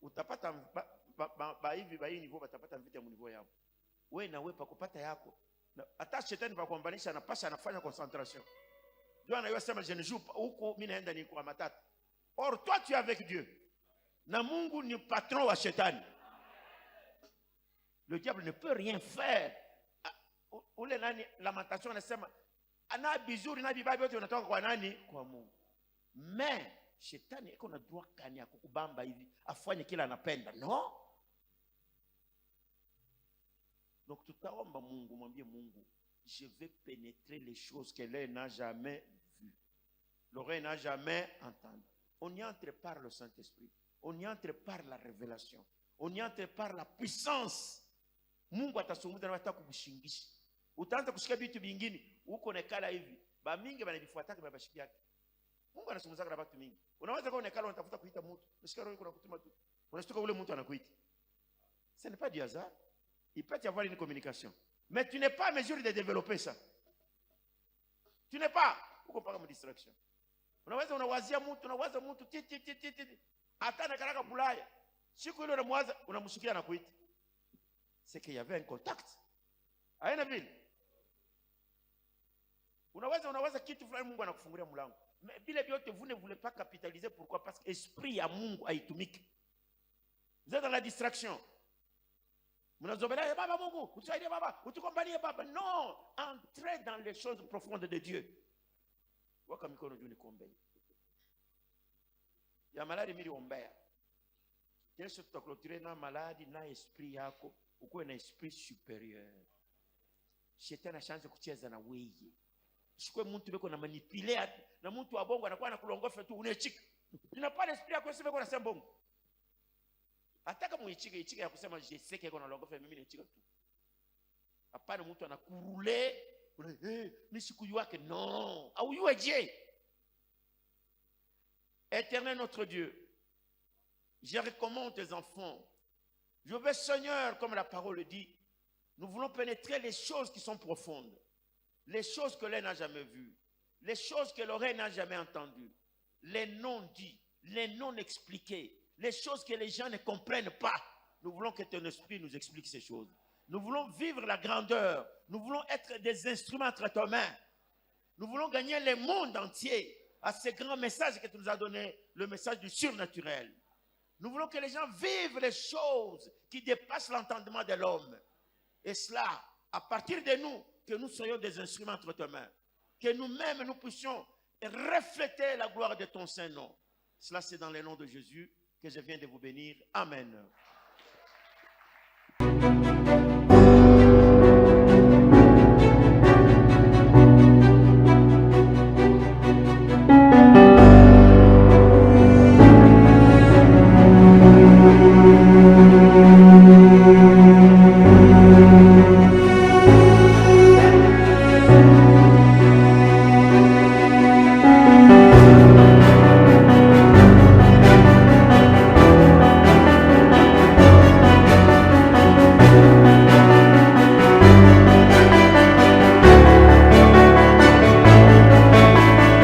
Utapata hivi niveau batapata mvita mu niveau yao. Wewe na wewe pakupata yako. Hata shetani pa kuambanisha anapasha anafanya concentration. Dieu anayosema je ne joue pas huko mimi naenda ni kwa matata. Or toi tu es avec Dieu. Na Mungu ni patron wa shetani. Le diable ne peut rien faire. Ule nani lamentation anasema ana bizuri na bibabi yote unatoka kwa nani? Kwa Mungu. Mais shetani iko na droit kani ya kukubamba hivi afanye kila anapenda. Non. Donc tutaomba Mungu, mwambie Mungu, je vais pénétrer les choses que l'œil n'a jamais vues, l'oreille n'a jamais entendu. On y entre par le Saint-Esprit, on y entre par la révélation, on y entre par la puissance. Mungu atasungumza na wataka kukushingisha. Utaanza kusikia vitu vingine, uko nekala hivi, ba mingi banajifuataka na bashiki yake. Mungu anazungumza na watu mingi. Unaweza kuwa nekala unatafuta kuita mtu, unasikia roho iko nakutuma tu. Unashtuka ule mtu anakuita. Ce n'est pas du hasard. Il peut y avoir une communication. Mais tu n'es pas en mesure de développer ça. Tu n'es pas. Uko mpaka distraction. Unaweza unawazia mtu, unawaza mtu titi. Hata na karaka bulaya. Siku ile unamwaza, unamshikia na kuita. C'est qu'il y avait un contact. Haina vile. Unaweza kitu fulani Mungu anakufungulia mlango. Mais vile vyote vous ne voulez pas capitaliser. Pourquoi? Parce que esprit ya Mungu haitumiki. Vous êtes dans la distraction. Mnazobelea baba Mungu, utusaidie baba, utukombalie baba. Non, entrez dans les choses profondes de Dieu. Waka mikono juu nikuombee. Ya maladi mimi ombea. Kesho tutakloturer na maladi na esprit yako, ukuwe na esprit supérieur. Shetani ashaanza kucheza na wewe. Usikwe mtu beko na manipuler na mtu wa bongo anakuwa anakulongofa tu unechika. Nina pas l'esprit yako sema kwa nasema bongo. Ataka muichike ya kusema je sais que kuna longofa mimi nichika tu. Hapana mtu anakurule, mimi sikujua yake non. Au yue je. Éternel notre Dieu, je recommande tes enfants. Je veux Seigneur, comme la parole dit, nous voulons pénétrer les choses qui sont profondes, les choses que l'œil n'a jamais vues, les choses que l'oreille n'a jamais entendues, les non-dits, les non-expliqués, les choses que les gens ne comprennent pas. Nous voulons que ton esprit nous explique ces choses. Nous voulons vivre la grandeur. Nous voulons être des instruments entre tes mains. Nous voulons gagner le monde entier à ce grand message que tu nous as donné, le message du surnaturel. Nous voulons que les gens vivent les choses qui dépassent l'entendement de l'homme. Et cela, à partir de nous, que nous soyons des instruments entre tes mains. Que nous-mêmes, nous puissions refléter la gloire de ton Saint-Nom. Cela, c'est dans le nom de Jésus que je viens de vous bénir. Amen.